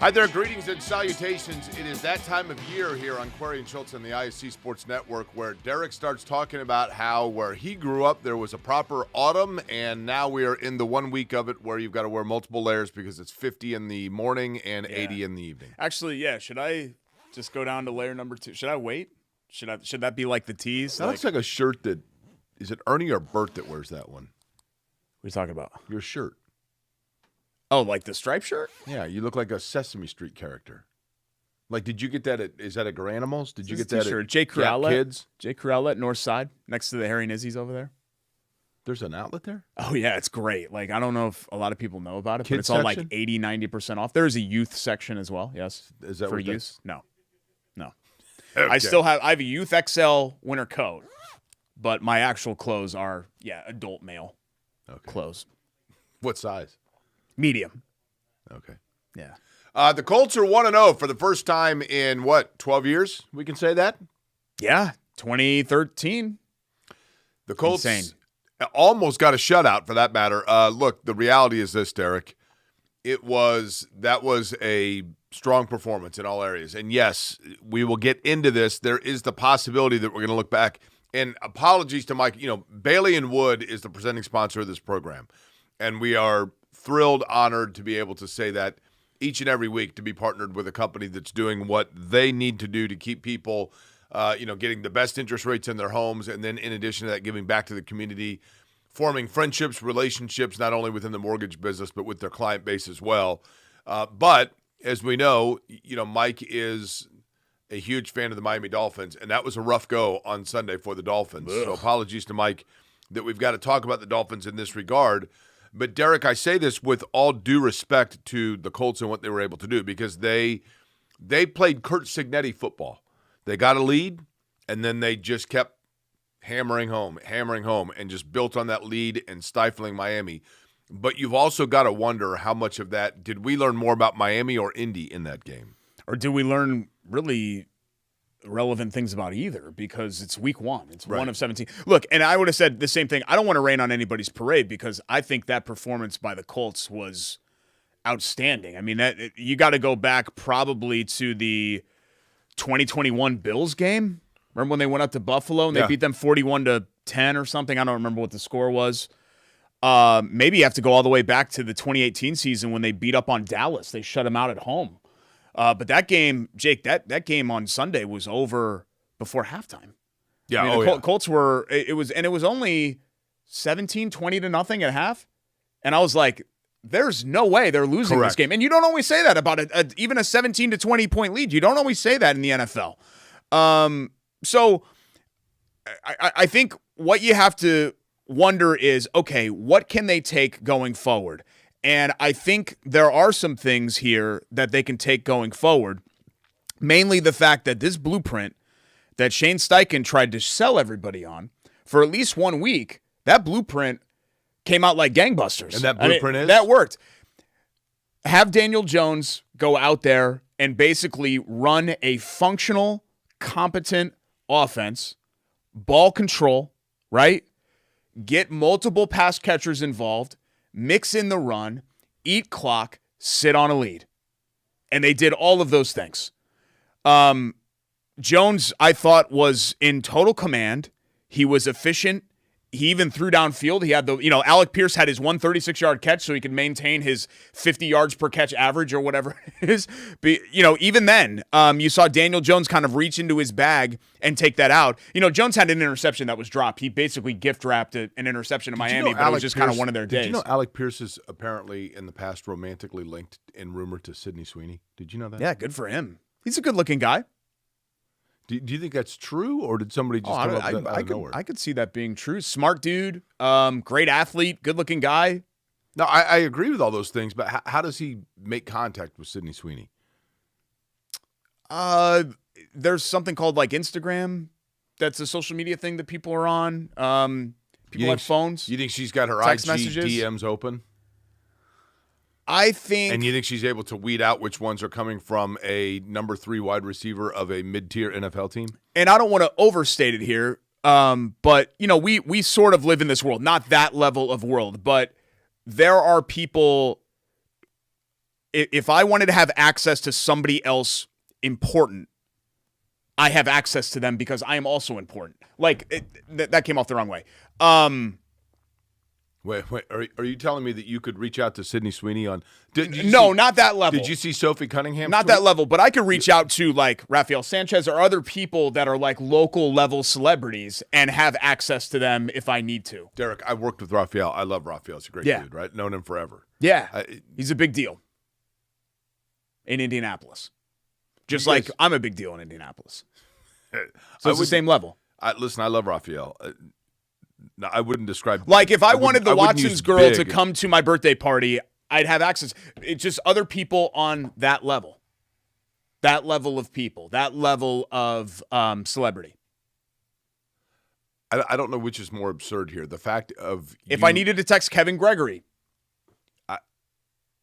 Hi there, greetings and salutations. It is that time of year here on Query and Schultz and the ISC Sports Network where Derek starts talking about how where he grew up there was a proper autumn, and now we are in the 1 week of it where you've got to wear multiple layers because it's 50 in the morning and 80 in the evening. Actually, yeah. Should I just go down to layer number 2? Should I wait? Should that be like the tees? That looks like a shirt that – is it Ernie or Bert that wears that one? What are you talking about? Your shirt. Oh, like the striped shirt? Yeah, you look like a Sesame Street character. Like, did you get that is that at Granimals? Did you get that t-shirt. at J. Crew Outlet? Kids? J. Crew Outlet, North Side, next to the Harry Nizzies over there. There's an outlet there? Oh, yeah, it's great. Like, I don't know if a lot of people know about it, Kids but it's all section? like 80, 90% off. There's a youth section as well, yes. Is that for what youth? No. Okay. I have a youth XL winter coat, but my actual clothes are, adult male clothes. What size? Medium. Okay. Yeah. The Colts are 1-0 for the first time in, 12 years? We can say that? Yeah, 2013. The Colts Insane. almost got a shutout for that matter. Look, the reality is this, Derek. That was a strong performance in all areas. And yes, we will get into this. There is the possibility that we're going to look back. And apologies to Mike. Bailey & Wood is the presenting sponsor of this program. And we are thrilled, honored to be able to say that each and every week, to be partnered with a company that's doing what they need to do to keep people, getting the best interest rates in their homes. And then in addition to that, giving back to the community, forming friendships, relationships, not only within the mortgage business, but with their client base as well. But as we know, Mike is a huge fan of the Miami Dolphins, and that was a rough go on Sunday for the Dolphins. Ugh. So apologies to Mike that we've got to talk about the Dolphins in this regard. But, Derek, I say this with all due respect to the Colts and what they were able to do because they played Curt Cignetti football. They got a lead, and then they just kept hammering home, and just built on that lead and stifling Miami. But you've also got to wonder how much of that – did we learn more about Miami or Indy in that game? Or do we learn really relevant things about either because it's week 1. It's right. 1 of 17. Look, and I would have said the same thing. I don't want to rain on anybody's parade because I think that performance by the Colts was outstanding. I mean, you got to go back probably to the 2021 Bills game. Remember when they went up to Buffalo and they beat them 41-10 or something? I don't remember what the score was. Maybe you have to go all the way back to the 2018 season when they beat up on Dallas. They shut them out at home. But that game, Jake, that game on Sunday was over before halftime. Yeah, I mean, the Colts were it was only 17-20 at half, and I was like, "There's no way they're losing this game." And you don't always say that about even a 17 to 20 point lead. You don't always say that in the NFL. So I think what you have to wonder is, okay, what can they take going forward? And I think there are some things here that they can take going forward, mainly the fact that this blueprint that Shane Steichen tried to sell everybody on for at least 1 week, that blueprint came out like gangbusters. And that blueprint is? That worked. Have Daniel Jones go out there and basically run a functional, competent offense, ball control, right? Get multiple pass catchers involved, mix in the run, eat clock, sit on a lead. And they did all of those things. Jones, I thought, was in total command. He was efficient. He even threw downfield. He had Alec Pierce had his 136-yard catch so he could maintain his 50 yards per catch average or whatever it is. But, even then, you saw Daniel Jones kind of reach into his bag and take that out. Jones had an interception that was dropped. He basically gift-wrapped an interception to Miami, but it was just kind of one of their days. Did you know Alec Pierce is apparently in the past romantically linked in rumor to Sidney Sweeney? Did you know that? Yeah, good for him. He's a good-looking guy. Do you think that's true, or did somebody just come up with that out of nowhere? I could see that being true. Smart dude, great athlete, good-looking guy. No, I agree with all those things, but how does he make contact with Sidney Sweeney? There's something called like Instagram. That's a social media thing that people are on. People have phones. You think she's got her text IG messages? DMs open? I think. And you think she's able to weed out which ones are coming from a number 3 wide receiver of a mid-tier NFL team? And I don't want to overstate it here, but we sort of live in this world, not that level of world, but there are people if I wanted to have access to somebody else important, I have access to them because I am also important. Like, that came off the wrong way. Wait. Are you telling me that you could reach out to Sydney Sweeney on? Not that level. Did you see Sophie Cunningham? Not that level, but I could reach out to like Rafael Sanchez or other people that are like local level celebrities and have access to them if I need to. Derek, I worked with Rafael. I love Rafael. He's a great dude, right? Known him forever. Yeah, he's a big deal in Indianapolis. Just like I'm a big deal in Indianapolis. So it's the same level. Listen, I love Rafael. No, I wouldn't describe. Like if I wanted the Watson's girl to come to my birthday party, I'd have access. It's just other people on that level of people, that level of celebrity. I don't know which is more absurd here. The fact of if I needed to text Kevin Gregory,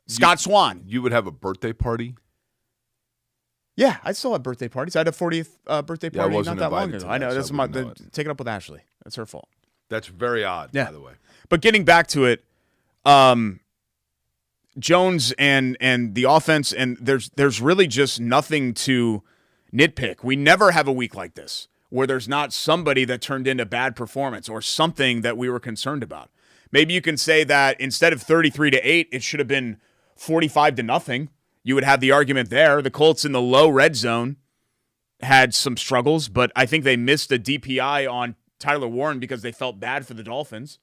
Scott Swan, you would have a birthday party. Yeah, I still have birthday parties. I had a 40th birthday party not that long ago. I know. That's take it up with Ashley. That's her fault. That's very odd, by the way. But getting back to it, Jones and the offense, and there's really just nothing to nitpick. We never have a week like this where there's not somebody that turned in a bad performance or something that we were concerned about. Maybe you can say that instead of 33-8, it should have been 45-0. You would have the argument there. The Colts in the low red zone had some struggles, but I think they missed a DPI on Tyler Warren because they felt bad for the Dolphins.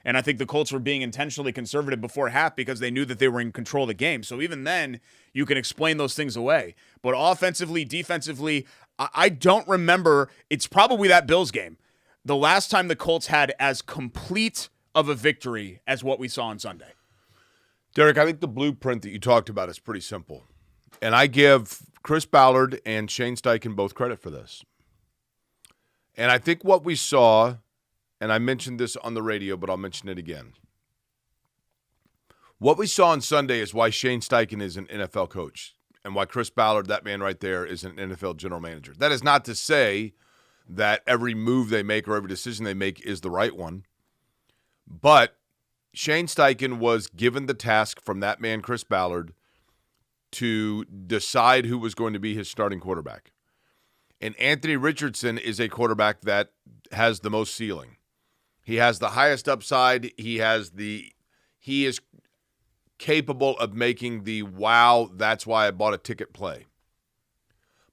And I think the Colts were being intentionally conservative before half because they knew that they were in control of the game. So even then, you can explain those things away. But offensively, defensively, I don't remember. It's probably that Bills game. The last time the Colts had as complete of a victory as what we saw on Sunday. Derek, I think the blueprint that you talked about is pretty simple. And I give Chris Ballard and Shane Steichen both credit for this. And I think what we saw, and I mentioned this on the radio, but I'll mention it again. What we saw on Sunday is why Shane Steichen is an NFL coach and why Chris Ballard, that man right there, is an NFL general manager. That is not to say that every move they make or every decision they make is the right one. But Shane Steichen was given the task from that man, Chris Ballard, to decide who was going to be his starting quarterback. And Anthony Richardson is a quarterback that has the most ceiling. He has the highest upside. He is capable of making the wow, that's why I bought a ticket play.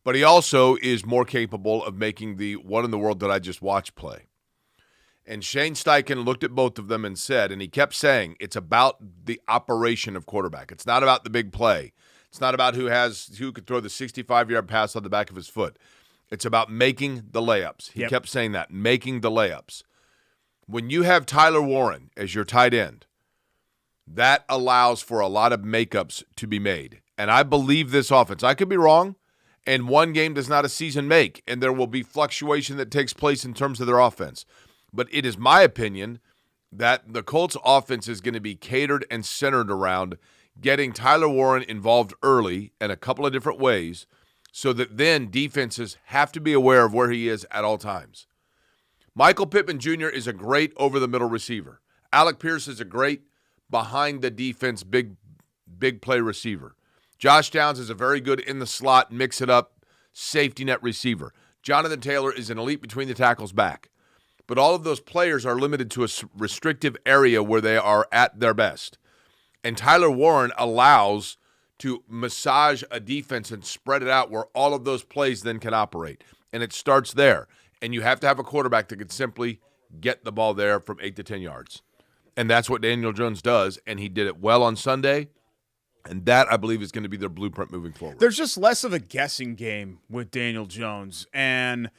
But he also is more capable of making the what in the world did I just watch play. And Shane Steichen looked at both of them and said, and he kept saying, it's about the operation of quarterback. It's not about the big play. It's not about who could throw the 65-yard pass on the back of his foot. It's about making the layups. He kept saying that, making the layups. When you have Tyler Warren as your tight end, that allows for a lot of makeups to be made. And I believe this offense. I could be wrong, and one game does not a season make, and there will be fluctuation that takes place in terms of their offense. But it is my opinion that the Colts offense is going to be catered and centered around getting Tyler Warren involved early in a couple of different ways so that then defenses have to be aware of where he is at all times. Michael Pittman Jr. is a great over-the-middle receiver. Alec Pierce is a great behind-the-defense big play receiver. Josh Downs is a very good in-the-slot, mix-it-up, safety net receiver. Jonathan Taylor is an elite between the tackles back. But all of those players are limited to a restrictive area where they are at their best. And Tyler Warren allows to massage a defense and spread it out where all of those plays then can operate. And it starts there. And you have to have a quarterback that can simply get the ball there from 8 to 10 yards. And that's what Daniel Jones does, and he did it well on Sunday. And that, I believe, is going to be their blueprint moving forward. There's just less of a guessing game with Daniel Jones. And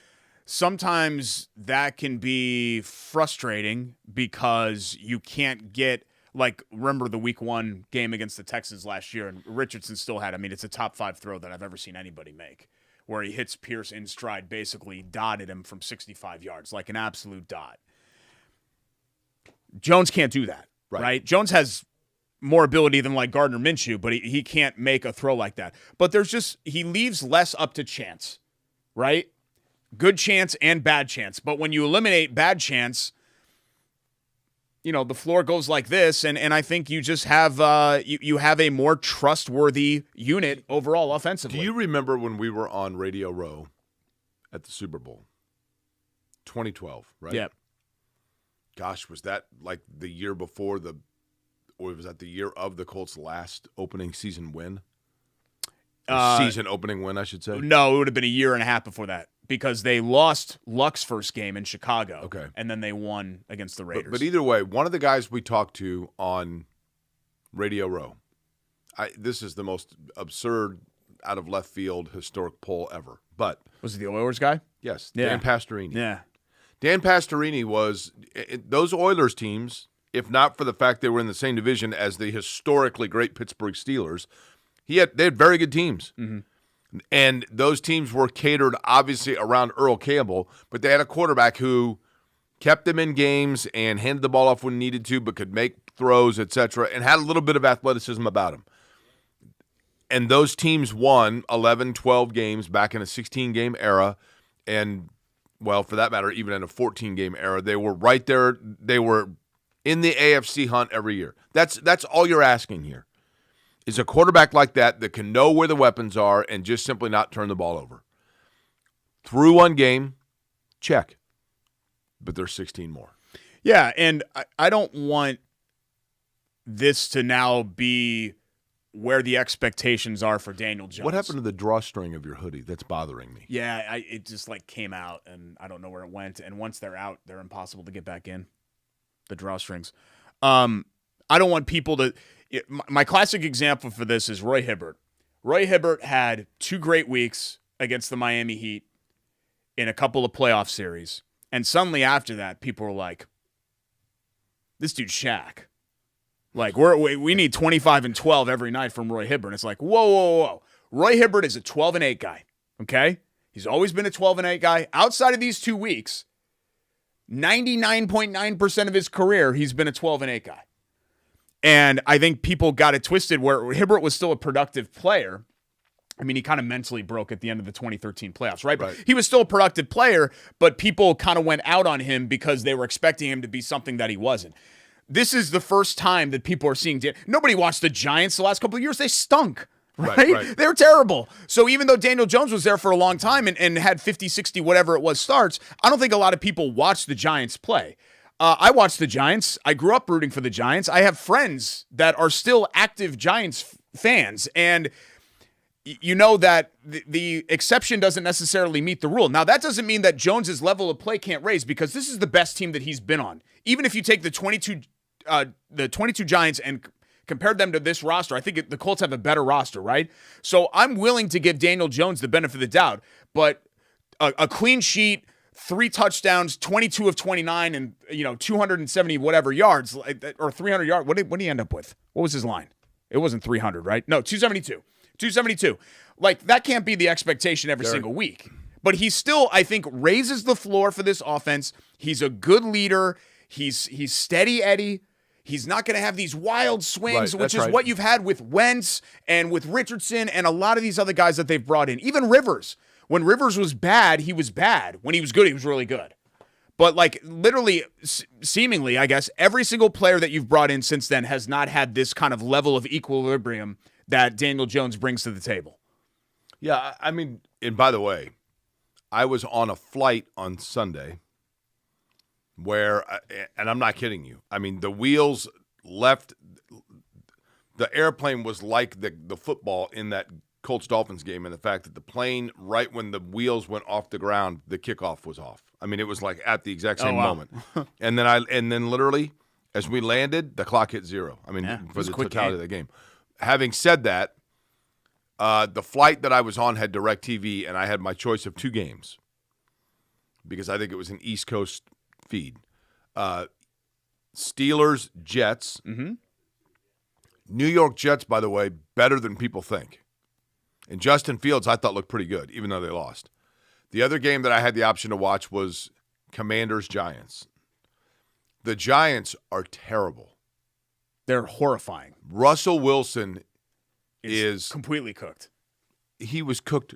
sometimes that can be frustrating because you can't get, like, remember the week 1 game against the Texans last year, and Richardson still had, it's a top 5 throw that I've ever seen anybody make, where he hits Pierce in stride, basically dotted him from 65 yards, like an absolute dot. Jones can't do that, right? Jones has more ability than like Gardner Minshew, but he can't make a throw like that. But he leaves less up to chance, right? Good chance and bad chance. But when you eliminate bad chance, the floor goes like this, and I think you just have you have a more trustworthy unit overall offensively. Do you remember when we were on Radio Row at the Super Bowl? 2012, right? Yeah. Gosh, was that like the year before or was that the year of the Colts' last opening season win? Season opening win, I should say. No, it would have been a year and a half before that because they lost Luck's first game in Chicago. Okay. And then they won against the Raiders. But either way, one of the guys we talked to on Radio Row, this is the most absurd, out of left field, historic poll ever. But was it the Oilers guy? Yes, yeah. Dan Pastorini. Yeah. Dan Pastorini was those Oilers teams, if not for the fact they were in the same division as the historically great Pittsburgh Steelers, they had very good teams. Mm-hmm. And those teams were catered, obviously, around Earl Campbell, but they had a quarterback who kept them in games and handed the ball off when needed to, but could make throws, etc., and had a little bit of athleticism about him. And those teams won 11, 12 games back in a 16-game era, and, well, for that matter, even in a 14-game era. They were right there. They were in the AFC hunt every year. That's all you're asking here. Is a quarterback like that can know where the weapons are and just simply not turn the ball over. Through one game, check. But there's 16 more. Yeah, and I don't want this to now be where the expectations are for Daniel Jones. What happened to the drawstring of your hoodie? That's bothering me. Yeah, it just came out, and I don't know where it went. And once they're out, they're impossible to get back in, the drawstrings. I don't want people to... My classic example for this is Roy Hibbert. Roy Hibbert had 2 great weeks against the Miami Heat in a couple of playoff series. And suddenly after that, people were like, this dude's Shaq. Like, we need 25 and 12 every night from Roy Hibbert. And it's like, whoa. Roy Hibbert is a 12-8 guy, okay? He's always been a 12-8 guy. Outside of these 2 weeks, 99.9% of his career, he's been a 12-8 guy. And I think people got it twisted where Hibbert was still a productive player. I mean, he kind of mentally broke at the end of the 2013 playoffs, right? But he was still a productive player, but people kind of went out on him because they were expecting him to be something that he wasn't. This is the first time that people are seeing... Nobody watched the Giants the last couple of years. They stunk, right? They were terrible. So even though Daniel Jones was there for a long time and had 50, 60, whatever it was starts, I don't think a lot of people watched the Giants play. I watched the Giants. I grew up rooting for the Giants. I have friends that are still active Giants fans, and you know that the exception doesn't necessarily meet the rule. Now, that doesn't mean that Jones's level of play can't raise, because this is the best team that he's been on. Even if you take the 22 Giants and compare them to this roster, I think the Colts have a better roster, right? So I'm willing to give Daniel Jones the benefit of the doubt, but a clean sheet, 3 touchdowns, 22 of 29, and 270 whatever yards, or 300 yards. What did he end up with? What was his line? It wasn't 300, right? No, 272. 272. Like, that can't be the expectation every single week. But he still, I think, raises the floor for this offense. He's a good leader. He's steady Eddie. He's not going to have these wild swings, which is what you've had with Wentz and with Richardson and a lot of these other guys that they've brought in. Even Rivers. When Rivers was bad, he was bad. When he was good, he was really good. But, literally, seemingly, I guess, every single player that you've brought in since then has not had this kind of level of equilibrium that Daniel Jones brings to the table. Yeah, I mean, and by the way, I was on a flight on Sunday where, and I'm not kidding you, I mean, the wheels left, the airplane was like the football in that Colts-Dolphins game, and the fact that the plane, right when the wheels went off the ground, the kickoff was off. I mean, it was like at the exact same moment. And then literally, as we landed, the clock hit 0. I mean, for the totality of the game. Having said that, the flight that I was on had DirecTV, and I had my choice of 2 games because I think it was an East Coast feed. Steelers, Jets. Mm-hmm. New York Jets, by the way, better than people think. And Justin Fields, I thought, looked pretty good, even though they lost. The other game that I had the option to watch was Commanders-Giants. The Giants are terrible. They're horrifying. Russell Wilson is completely cooked. He was cooked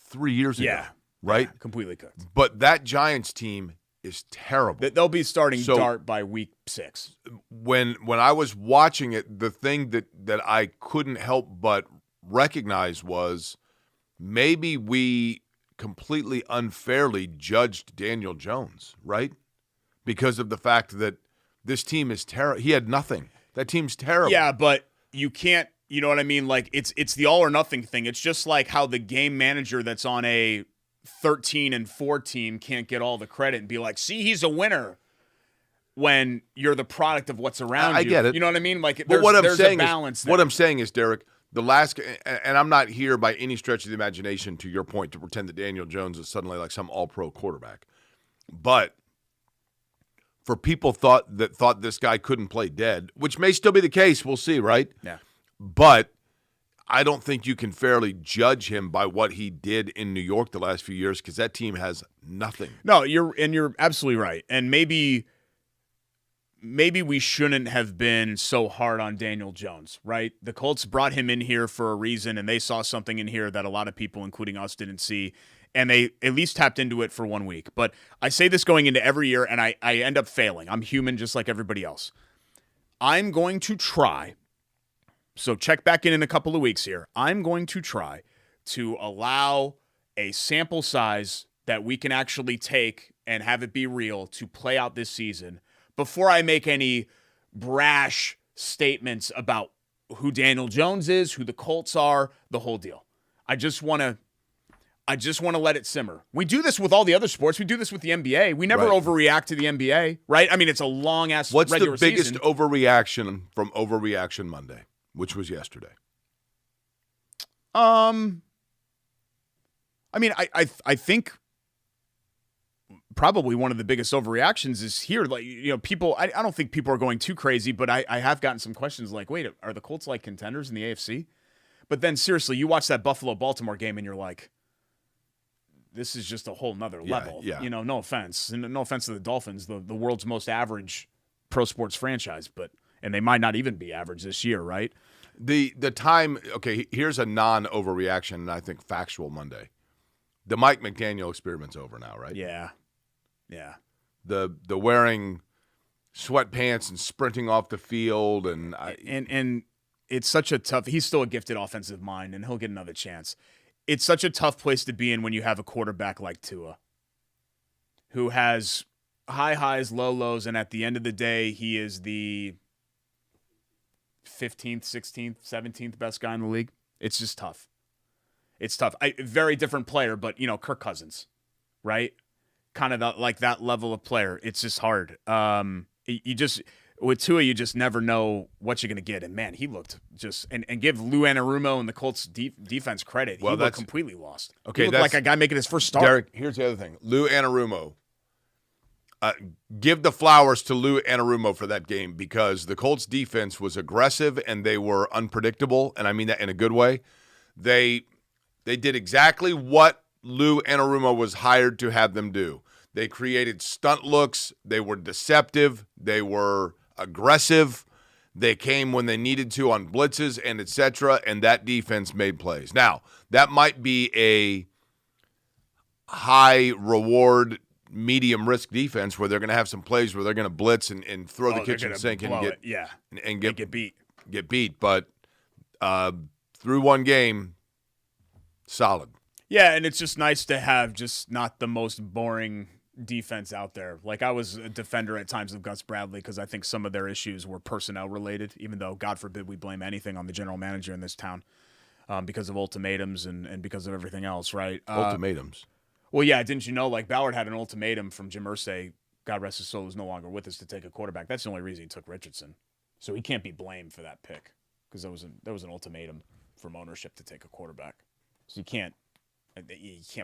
3 years ago, right? Yeah, completely cooked. But that Giants team is terrible. They'll be starting Dart by week 6. When I was watching it, the thing that I couldn't help but recognize was maybe we completely unfairly judged Daniel Jones, right? Because of the fact that this team is terrible. He had nothing. That team's terrible. Yeah, but you can't, you know what I mean? Like, it's the all or nothing thing. It's just like how the game manager that's on a 13-4 team can't get all the credit and be like, see, he's a winner, when you're the product of what's around you. I get it. You know what I mean? Like, but there's a balance there. What I'm saying is, Derek, the last, and I'm not here by any stretch of the imagination, to your point, to pretend that Daniel Jones is suddenly like some all-pro quarterback. But for people thought this guy couldn't play dead, which may still be the case. We'll see, right? Yeah. But I don't think you can fairly judge him by what he did in New York the last few years, because that team has nothing. No, you're absolutely right. And maybe we shouldn't have been so hard on Daniel Jones, right? The Colts brought him in here for a reason, and they saw something in here that a lot of people, including us, didn't see. And they at least tapped into it for 1 week. But I say this going into every year, and I end up failing. I'm human just like everybody else. I'm going to try, so check back in a couple of weeks here. I'm going to try to allow a sample size that we can actually take and have it be real to play out this season before I make any brash statements about who Daniel Jones is, who the Colts are, the whole deal. I just want to let it simmer. We do this with all the other sports. We do this with the NBA. We never overreact to the NBA, right? I mean, it's a long-ass regular season. What's the biggest overreaction from Overreaction Monday, which was yesterday? I mean, I think probably one of the biggest overreactions is here. Like, people, I don't think people are going too crazy, but I have gotten some questions like, wait, are the Colts like contenders in the AFC? But then seriously, you watch that Buffalo-Baltimore game and you're like, this is just a whole nother level. Yeah. No offense. And no offense to the Dolphins, the world's most average pro sports franchise, and they might not even be average this year, right? The time, okay, here's a non-overreaction, and I think factual Monday. The Mike McDaniel experiment's over now, right? Yeah. The wearing sweatpants and sprinting off the field, and it's such a tough. He's still a gifted offensive mind, and he'll get another chance. It's such a tough place to be in when you have a quarterback like Tua, who has high highs, low lows, and at the end of the day, he is the 15th, 16th, 17th best guy in the league. It's just tough. It's tough. Very different player, but Kirk Cousins, right? Kind of like that level of player. It's just hard. With Tua, you just never know what you're going to get. And, man, he looked just – and give Lou Anarumo and the Colts defense credit. Well, he looked completely lost. Okay, he looked like a guy making his first start. Derek, here's the other thing. Lou Anarumo. Give the flowers to Lou Anarumo for that game, because the Colts defense was aggressive and they were unpredictable, and I mean that in a good way. They did exactly what Lou Anarumo was hired to have them do. They created stunt looks. They were deceptive. They were aggressive. They came when they needed to on blitzes and etc., and that defense made plays. Now, that might be a high reward, medium risk defense where they're going to have some plays where they're going to blitz and throw the kitchen sink and get beat. But through one game, solid. Yeah, and it's just nice to have just not the most boring defense out there. Like, I was a defender at times of Gus Bradley because I think some of their issues were personnel related, even though, God forbid, we blame anything on the general manager in this town because of ultimatums and because of everything else, right? Ultimatums. Well, yeah, didn't you know, like, Ballard had an ultimatum from Jim Irsay, God rest his soul, who's no longer with us, to take a quarterback. That's the only reason he took Richardson. So he can't be blamed for that pick because there was an ultimatum from ownership to take a quarterback. So you can't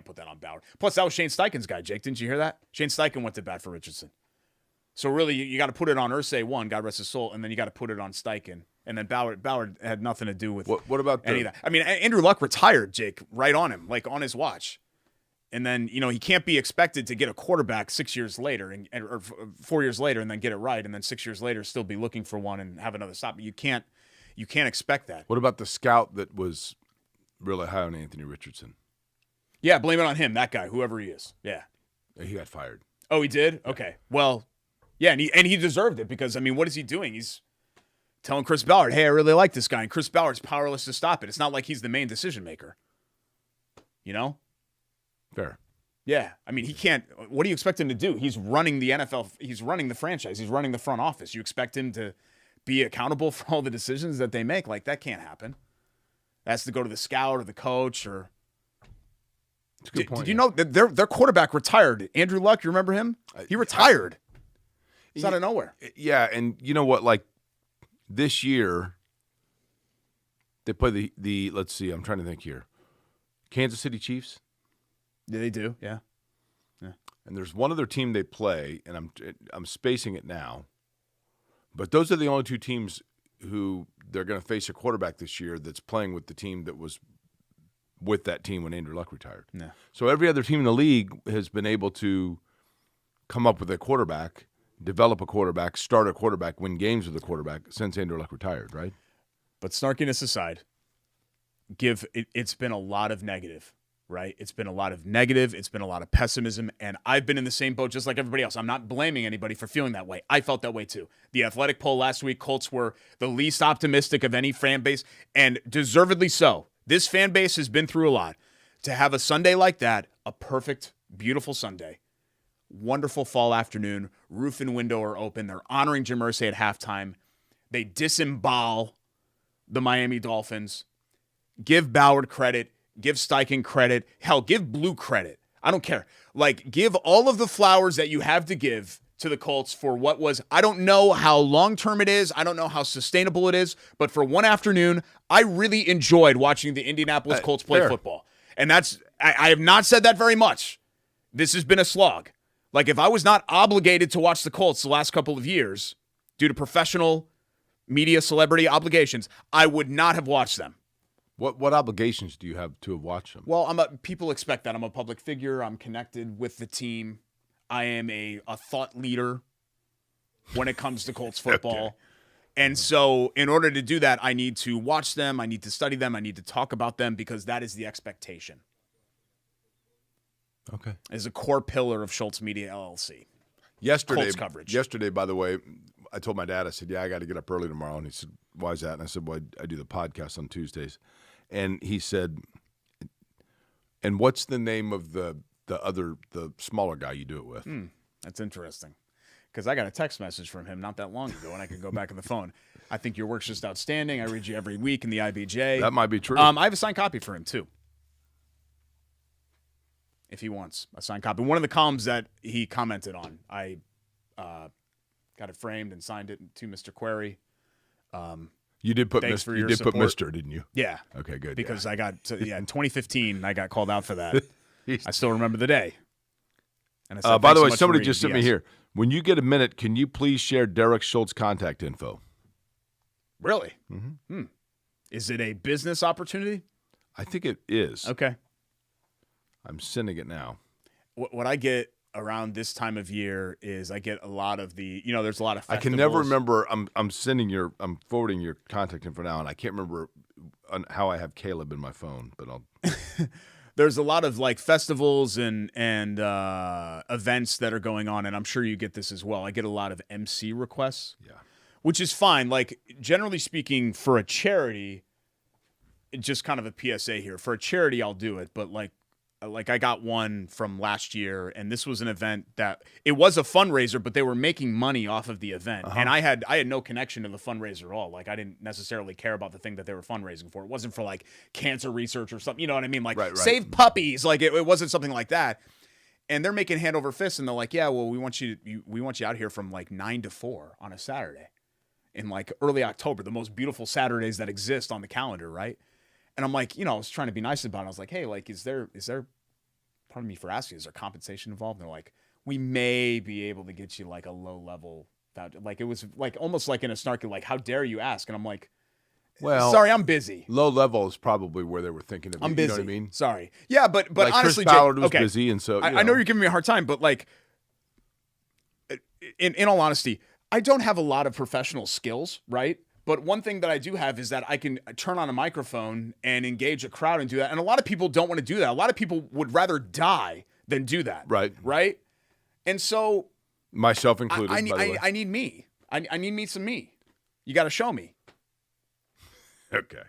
put that on Ballard. Plus, that was Shane Steichen's guy, Jake. Didn't you hear that? Shane Steichen went to bat for Richardson. So really, you got to put it on Irsay, one, God rest his soul, and then you got to put it on Steichen. And then Ballard had nothing to do with what about any of that. I mean, Andrew Luck retired, Jake, right on him, like on his watch. And then, he can't be expected to get a quarterback 6 years later or 4 years later and then get it right, and then 6 years later still be looking for one and have another stop. You can't expect that. What about the scout that was really high on Anthony Richardson? Yeah, blame it on him, that guy, whoever he is. Yeah. He got fired. Oh, he did? Okay. Well, yeah, and he deserved it because, I mean, what is he doing? He's telling Chris Ballard, hey, I really like this guy, and Chris Ballard's powerless to stop it. It's not like he's the main decision maker. You know? Fair. Yeah. I mean, he can't – what do you expect him to do? He's running the NFL – he's running the franchise. He's running the front office. You expect him to be accountable for all the decisions that they make? Like, that can't happen. That has to go to the scout or the coach or – Did you know that their quarterback retired? Andrew Luck, you remember him? He retired. It's out of nowhere. Yeah, and you know what? Like this year, they play the let's see, I'm trying to think here. Kansas City Chiefs. Yeah, they do. Yeah. And there's one other team they play, and I'm spacing it now. But those are the only two teams who they're going to face a quarterback this year that's playing with the team that was with that team when Andrew Luck retired. Yeah. So every other team in the league has been able to come up with a quarterback, develop a quarterback, start a quarterback, win games with a quarterback since Andrew Luck retired, right? But snarkiness aside, it's been a lot of negative, right? It's been a lot of negative. It's been a lot of pessimism. And I've been in the same boat just like everybody else. I'm not blaming anybody for feeling that way. I felt that way too. The Athletic poll last week, Colts were the least optimistic of any fan base, and deservedly so. This fan base has been through a lot. To have a Sunday like that, a perfect, beautiful Sunday, wonderful fall afternoon, roof and window are open. They're honoring Jim Irsay at halftime. They disembowel the Miami Dolphins. Give Ballard credit. Give Steichen credit. Hell, give Blue credit. I don't care. Like, give all of the flowers that you have to give to the Colts for what was, I don't know how long-term it is. I don't know how sustainable it is. But for one afternoon, I really enjoyed watching the Indianapolis Colts play football. And that's, I have not said that very much. This has been a slog. Like, if I was not obligated to watch the Colts the last couple of years due to professional media celebrity obligations, I would not have watched them. What obligations do you have to have watched them? Well, people expect that. I'm a public figure. I'm connected with the team. I am a thought leader when it comes to Colts football. Okay. And so in order to do that, I need to watch them. I need to study them. I need to talk about them because that is the expectation. Okay. As a core pillar of Schultz Media LLC. Yesterday, Colts coverage. Yesterday, by the way, I told my dad, I said, yeah, I got to get up early tomorrow. And he said, why is that? And I said, well, I do the podcast on Tuesdays. And he said, and what's the name of the smaller guy you do it with? That's interesting. Because I got a text message from him not that long ago, and I could go back on the phone. I think your work's just outstanding. I read you every week in the IBJ. That might be true. I have a signed copy for him, too. If he wants a signed copy. One of the columns that he commented on, I got it framed and signed it to Mr. Query. You did put Mr., didn't you? Yeah. Okay, good. Because I got in 2015, I got called out for that. I still remember the day. And I said, by the way, somebody just sent me here. When you get a minute, can you please share Derek Schultz contact info? Really? Mm-hmm. Is it a business opportunity? I think it is. Okay. I'm sending it now. What I get around this time of year is I get a lot of there's a lot of festivals. I can never remember. I'm forwarding your contact info now, and I can't remember how I have Caleb in my phone, but I'll. There's a lot of like festivals and events that are going on, and I'm sure you get this as well. I get a lot of MC requests, which is fine. Like, generally speaking, for a charity, just kind of a PSA here. For a charity, I'll do it, but like I got one from last year, and this was an event that it was a fundraiser, but they were making money off of the event. And I had no connection to the fundraiser at all. Like, I didn't necessarily care about the thing that they were fundraising for. It wasn't for like cancer research or something. You know what I mean? Like save puppies. Like it wasn't something like that. And they're making hand over fist, and they're like, yeah, well, we want you out here from like 9 to 4 on a Saturday in like early October, the most beautiful Saturdays that exist on the calendar, right? And I'm like, I was trying to be nice about it. I was like, hey, like, is there, pardon me for asking, is there compensation involved? And they're like, we may be able to get you like a low level, like it was like almost like in a snarky, like, how dare you ask? And I'm like, well, sorry, I'm busy. Low level is probably where they were thinking of. I'm busy. You know what I mean? Sorry. Yeah, but like honestly, Chris Ballard was okay, busy, and so I know you're giving me a hard time, but like, in all honesty, I don't have a lot of professional skills, right? But one thing that I do have is that I can turn on a microphone and engage a crowd and do that. And a lot of people don't want to do that. A lot of people would rather die than do that. Right. Right? And so myself included, I need by the way. I need me. I need me some me. You got to show me. Okay.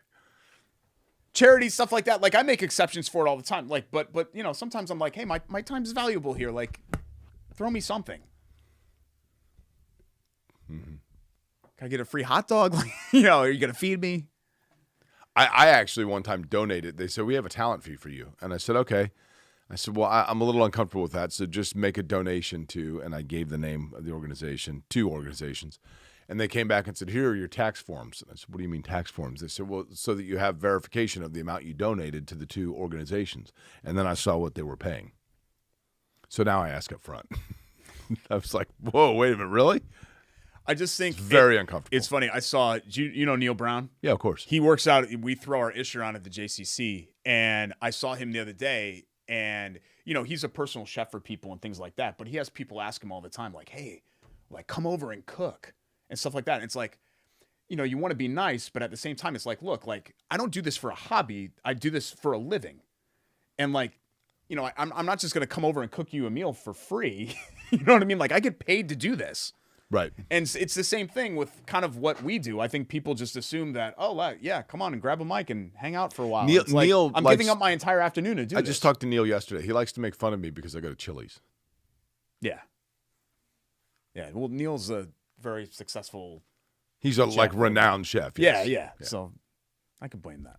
Charity, stuff like that. Like, I make exceptions for it all the time. Like, but sometimes I'm like, hey, my time is valuable here. Like, throw me something. Mm-hmm. Can I get a free hot dog? Like, are you going to feed me? I actually one time donated. They said, we have a talent fee for you. And I said, okay. I said, well, I'm a little uncomfortable with that. So just make a donation to, and I gave the name of the organization, 2 organizations. And they came back and said, here are your tax forms. And I said, what do you mean tax forms? They said, well, so that you have verification of the amount you donated to the 2 organizations. And then I saw what they were paying. So now I ask up front. I was like, whoa, wait a minute, really? I just think it's very uncomfortable. It's funny. I saw, you know Neil Brown? Yeah, of course. He works out. We throw our Isher on at the JCC. And I saw him the other day. And, he's a personal chef for people and things like that. But he has people ask him all the time, like, hey, like, come over and cook and stuff like that. And it's like, you want to be nice. But at the same time, it's like, look, like, I don't do this for a hobby. I do this for a living. And, like, I'm not just going to come over and cook you a meal for free. You know what I mean? Like, I get paid to do this. Right. And it's the same thing with kind of what we do. I think people just assume that, yeah, come on and grab a mic and hang out for a while. Neil I'm giving up my entire afternoon to do this. I just talked to Neil yesterday. He likes to make fun of me because I go to Chili's. Yeah. Yeah. Well, Neil's a very successful He's a renowned chef. Yes. Yeah. So I can blame that.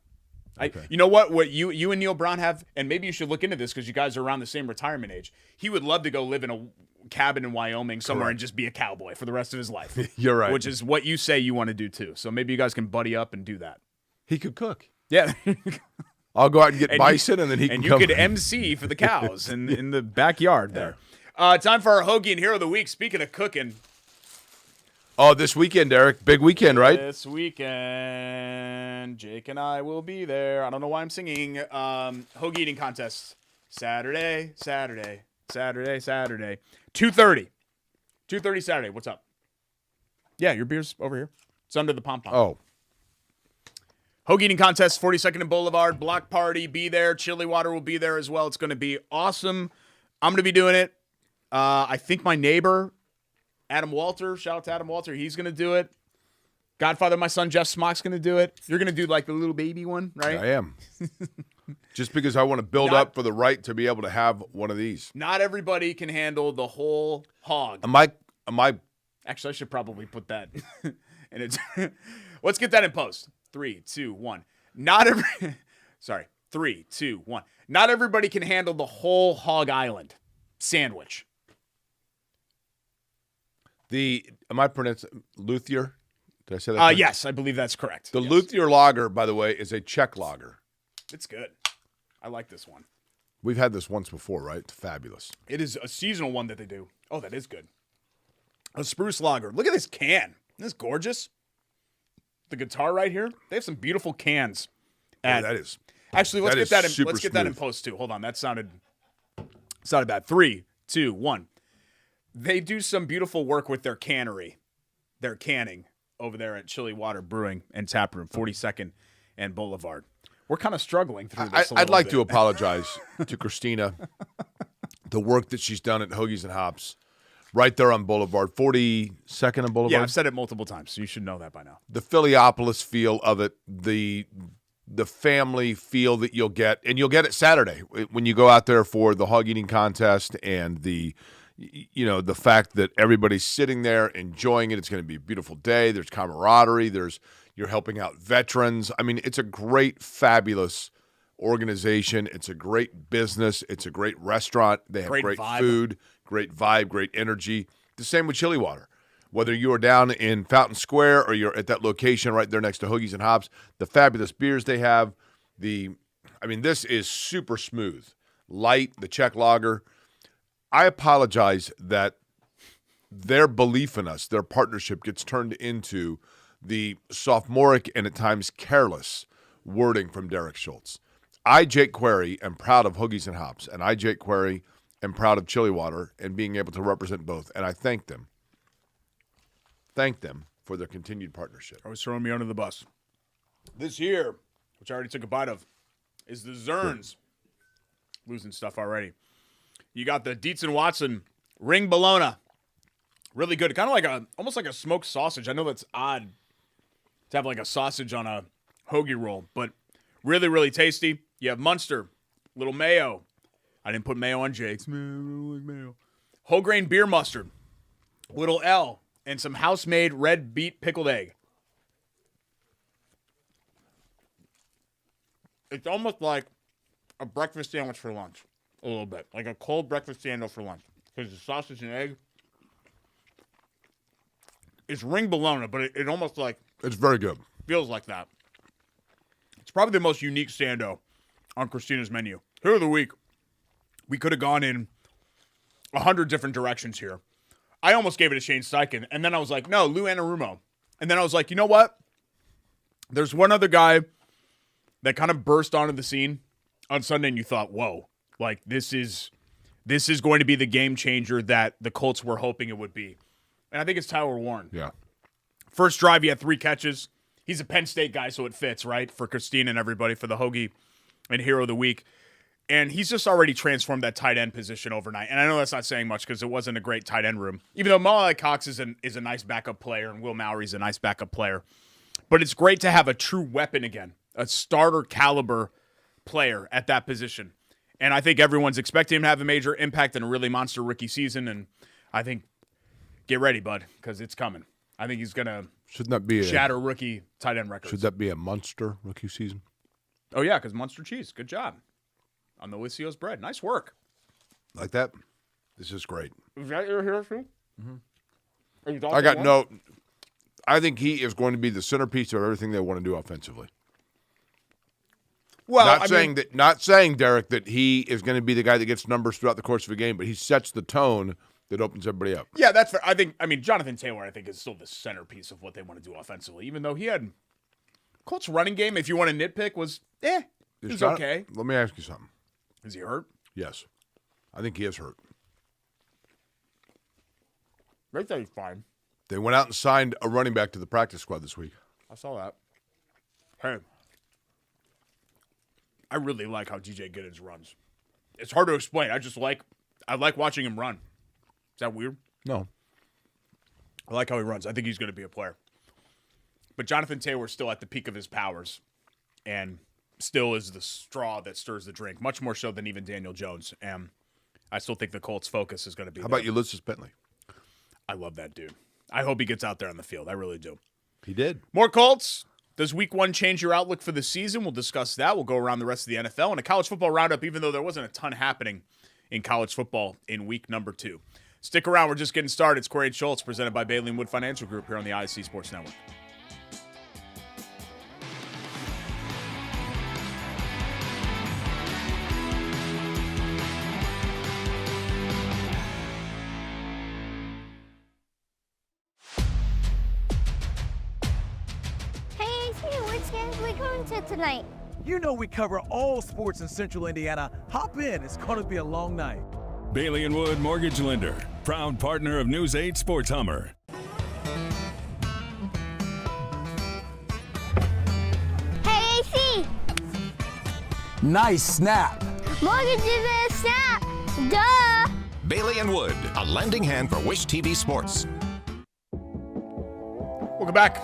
Okay. You know what you and Neil Brown have, and maybe you should look into this because you guys are around the same retirement age. He would love to go live in a cabin in Wyoming somewhere and just be a cowboy for the rest of his life. You're right. Which is what you say you want to do too. So maybe you guys can buddy up and do that. He could cook. Yeah. I'll go out and get bison and then he can come. And you could MC for the cows in the backyard there. Time for our Hoagie and Hero of the Week. Speaking of cooking. Oh, this weekend, Derek. Big weekend, right? This weekend. Jake and I will be there. I don't know why I'm singing. Hoagie eating contest. Saturday. 2:30 Saturday. What's up? Yeah, your beer's over here. It's under the pom-pom. Oh. Hoagie eating contest, 42nd and Boulevard. Block party, be there. Chili Water will be there as well. It's going to be awesome. I'm going to be doing it. I think my neighbor, Adam Walter, shout out to Adam Walter, he's going to do it. Godfather, my son, Jeff Smock's going to do it. You're going to do like the little baby one, right? I am. Just because I want to build up for the right to be able to have one of these. Not everybody can handle the whole hog. Am I? Actually, I should probably put that in it. Let's get that in post. 3, 2, 1. Sorry. 3, 2, 1. Not everybody can handle the whole hog island sandwich. Am I pronouncing Luthier? Did I say that? Yes, I believe that's correct. The Luthier lager, by the way, is a Czech lager. It's good. I like this one. We've had this once before, right? It's fabulous. It is a seasonal one that they do. Oh, that is good. A spruce lager. Look at this can. Isn't this gorgeous? The guitar right here. They have some beautiful cans. That is. Actually, let's get that in post too. Hold on. That sounded bad. 3, 2, 1. They do some beautiful work with their cannery. Their canning over there at Chili Water Brewing and Taproom, 42nd and Boulevard. We're kind of struggling through this. I'd like to apologize to Christina. The work that she's done at Hoagies and Hops, right there on Boulevard, 42nd and Boulevard. Yeah, I've said it multiple times, so you should know that by now. The Philiopolis feel of it, the family feel that you'll get, and you'll get it Saturday when you go out there for the hog eating contest and the fact that everybody's sitting there enjoying it. It's going to be a beautiful day. There's camaraderie. You're helping out veterans. I mean, it's a great, fabulous organization. It's a great business. It's a great restaurant. They have great food, great vibe, great energy. The same with Chili Water. Whether you are down in Fountain Square or you're at that location right there next to Hoagies and Hops, the fabulous beers they have. This is super smooth, light, the Czech lager. I apologize that their belief in us, their partnership gets turned into the sophomoric and at times careless wording from Derek Schultz. I, Jake Query, am proud of Hoagies and Hops, and I, Jake Query, am proud of Chili Water and being able to represent both. And I thank them for their continued partnership. Always throwing me under the bus. This here, which I already took a bite of, is the Zerns. Losing stuff already. You got the Dietz & Watson Ring bologna. Really good. Kind of almost like a smoked sausage. I know that's odd to have like a sausage on a hoagie roll, but really, really tasty. You have Munster, little mayo. I didn't put mayo on Jake's. Mayo. Whole grain beer mustard, little L, and some house-made red beet pickled egg. It's almost like a breakfast sandwich for lunch, a little bit. Like a cold breakfast sandwich for lunch. Because the sausage and egg is ring bologna, but it almost like... It's very good. Feels like that. It's probably the most unique stando on Christina's menu. Hero of the week. We could have gone in 100 different directions here. I almost gave it to Shane Steichen, and then I was like, no, Lou Anarumo. And then I was like, you know what? There's one other guy that kind of burst onto the scene on Sunday, and you thought, whoa, like this is going to be the game changer that the Colts were hoping it would be. And I think it's Tyler Warren. Yeah. First drive, he had 3 catches. He's a Penn State guy, so it fits, right? For Christine and everybody, for the Hoagie and Hero of the Week. And he's just already transformed that tight end position overnight. And I know that's not saying much because it wasn't a great tight end room. Even though Malachi Cox is a nice backup player and Will Mowry's a nice backup player. But it's great to have a true weapon again, a starter caliber player at that position. And I think everyone's expecting him to have a major impact in a really monster rookie season. And I think, get ready, bud, because it's coming. I think he's going to shatter rookie tight end records. Should that be a monster rookie season? Oh, yeah, because Munster cheese. Good job. On the Lucio's bread. Nice work. Like that? This is great. Is that your hero too? Mm-hmm. I got no. I think he is going to be the centerpiece of everything they want to do offensively. Well, not saying, Derek, that he is going to be the guy that gets numbers throughout the course of a game, but he sets the tone that opens everybody up. Yeah, that's fair. Jonathan Taylor, I think, is still the centerpiece of what they want to do offensively, even though he had Colts running game, if you want to nitpick, was it was okay. Let me ask you something. Is he hurt? Yes. I think he is hurt. They think he's fine. They went out and signed a running back to the practice squad this week. I saw that. Hey. I really like how DJ Giddens runs. It's hard to explain. I like watching him run. Is that weird? No. I like how he runs. I think he's going to be a player. But Jonathan Taylor's still at the peak of his powers and still is the straw that stirs the drink, much more so than even Daniel Jones. And I still think the Colts' focus is going to be How about Ulysses Bentley? I love that dude. I hope he gets out there on the field. I really do. He did. More Colts. Does week 1 change your outlook for the season? We'll discuss that. We'll go around the rest of the NFL and a college football roundup, even though there wasn't a ton happening in college football in week number 2. Stick around. We're just getting started. It's Corey and Schultz, presented by Bailey & Wood Financial Group here on the ISC Sports Network. Tonight. You know we cover all sports in Central Indiana. Hop in. It's going to be a long night. Bailey & Wood Mortgage Lender, proud partner of News 8 Sports Hummer. Hey, AC! Nice snap. Mortgage is a snap. Duh! Bailey & Wood, a lending hand for Wish TV Sports. Welcome back.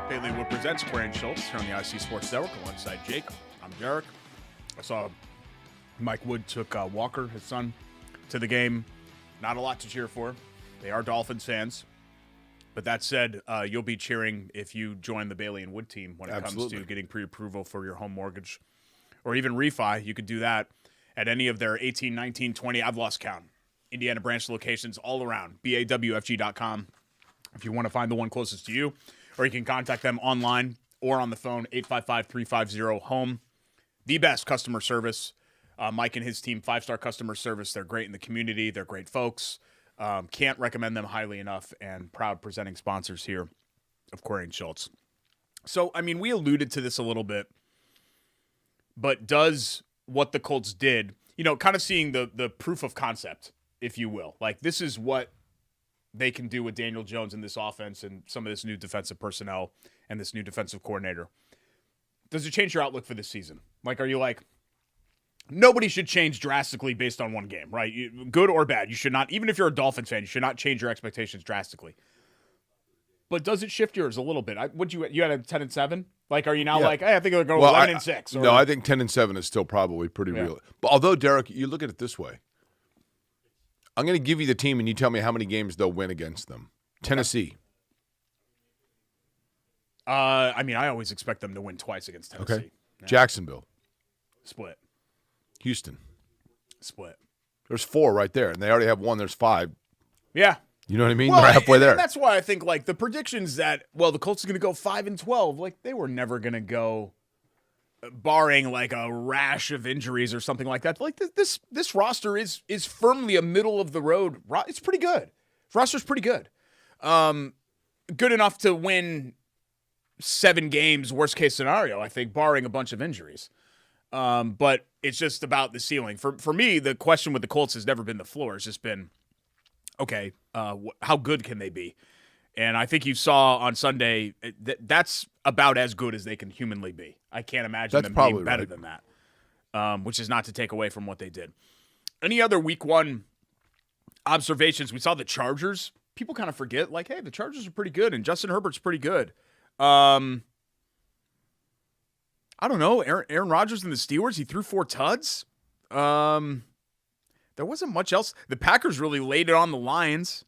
Bailey & Wood presents Corey and Schultz here on the ISC Sports Network alongside Jake. I'm Derek. I saw Mike Wood took Walker, his son, to the game. Not a lot to cheer for. They are Dolphins fans. But that said, you'll be cheering if you join the Bailey & Wood team when it comes to getting pre-approval for your home mortgage or even refi. You could do that at any of their 18, 19, 20, I've lost count, Indiana branch locations all around, BAWFG.com. If you want to find the one closest to you, or you can contact them online or on the phone, 855-350-HOME. The best customer service. Mike and his team, 5-star customer service. They're great in the community. They're great folks. Can't recommend them highly enough, and proud presenting sponsors here of Corey and Schultz. So, we alluded to this a little bit, but does what the Colts did, kind of seeing the proof of concept, if you will. Like, this is what they can do with Daniel Jones in this offense and some of this new defensive personnel and this new defensive coordinator. Does it change your outlook for this season? Like, are you like, nobody should change drastically based on one game, right? Good or bad. You should not, even if you're a Dolphins fan, you should not change your expectations drastically. But does it shift yours a little bit? You had a 10-7? Like, are you now like, hey, I think they're going 11-6? No, I think 10-7 is still probably pretty real. But although, Derek, you look at it this way. I'm going to give you the team, and you tell me how many games they'll win against them. Tennessee. I mean, I always expect them to win twice against Tennessee. Okay. Yeah. Jacksonville. Split. Houston. Split. There's 4 right there, and they already have 1. There's 5. Yeah. You know what I mean? Well, they're halfway there. And that's why I think, like, the predictions that, the Colts are going to go 5-12, like, they were never going to go, barring, like, a rash of injuries or something like that. Like, this roster is firmly a middle-of-the-road. It's pretty good. This roster's pretty good. Good enough to win 7 games, worst-case scenario, I think, barring a bunch of injuries. But it's just about the ceiling. For me, the question with the Colts has never been the floor. It's just been, okay, how good can they be? And I think you saw on Sunday that's about as good as they can humanly be. I can't imagine them being better than that, which is not to take away from what they did. Any other week 1 observations? We saw the Chargers. People kind of forget, like, hey, the Chargers are pretty good, and Justin Herbert's pretty good. I don't know. Aaron Rodgers and the Steelers, he threw 4 tuds. There wasn't much else. The Packers really laid it on the Lions.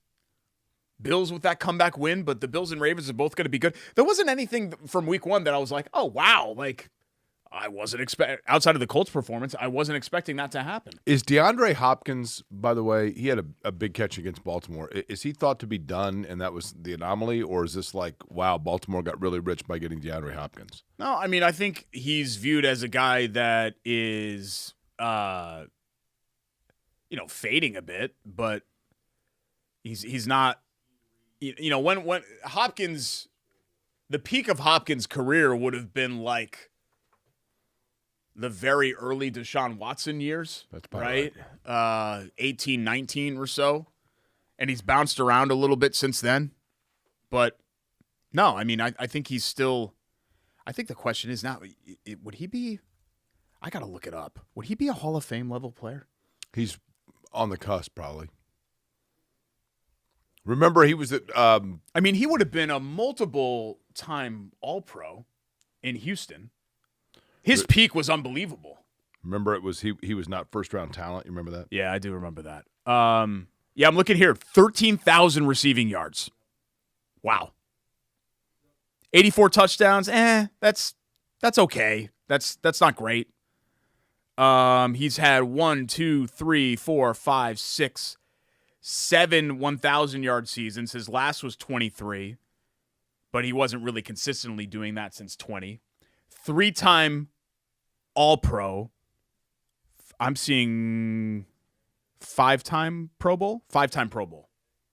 Bills with that comeback win, but the Bills and Ravens are both going to be good. There wasn't anything from week 1 that I was like, oh, wow. Like, I wasn't outside of the Colts performance, I wasn't expecting that to happen. Is DeAndre Hopkins, by the way, he had a big catch against Baltimore. Is he thought to be done and that was the anomaly, or is this like, wow, Baltimore got really rich by getting DeAndre Hopkins? No, I mean, I think he's viewed as a guy that is, fading a bit, but he's not, when Hopkins, the peak of Hopkins' career would have been like the very early Deshaun Watson years. That's right. 18, 19 or so. And he's bounced around a little bit since then. But no, I mean, I think he's still, I think the question is now, would he be, I got to look it up. Would he be a Hall of Fame level player? He's on the cusp, probably. Remember, he was at. I mean, he would have been a multiple-time All-Pro in Houston. His peak was unbelievable. Remember, it was he was not first-round talent. You remember that? Yeah, I do remember that. I'm looking here. 13,000 receiving yards. Wow. 84 touchdowns. That's okay. That's not great. He's had 1, 2, 3, 4, 5, 6, 7 1,000-yard seasons. His last was 23, but he wasn't really consistently doing that since 20. 3-time All-Pro. I'm seeing 5-time Pro Bowl. 5-time Pro Bowl.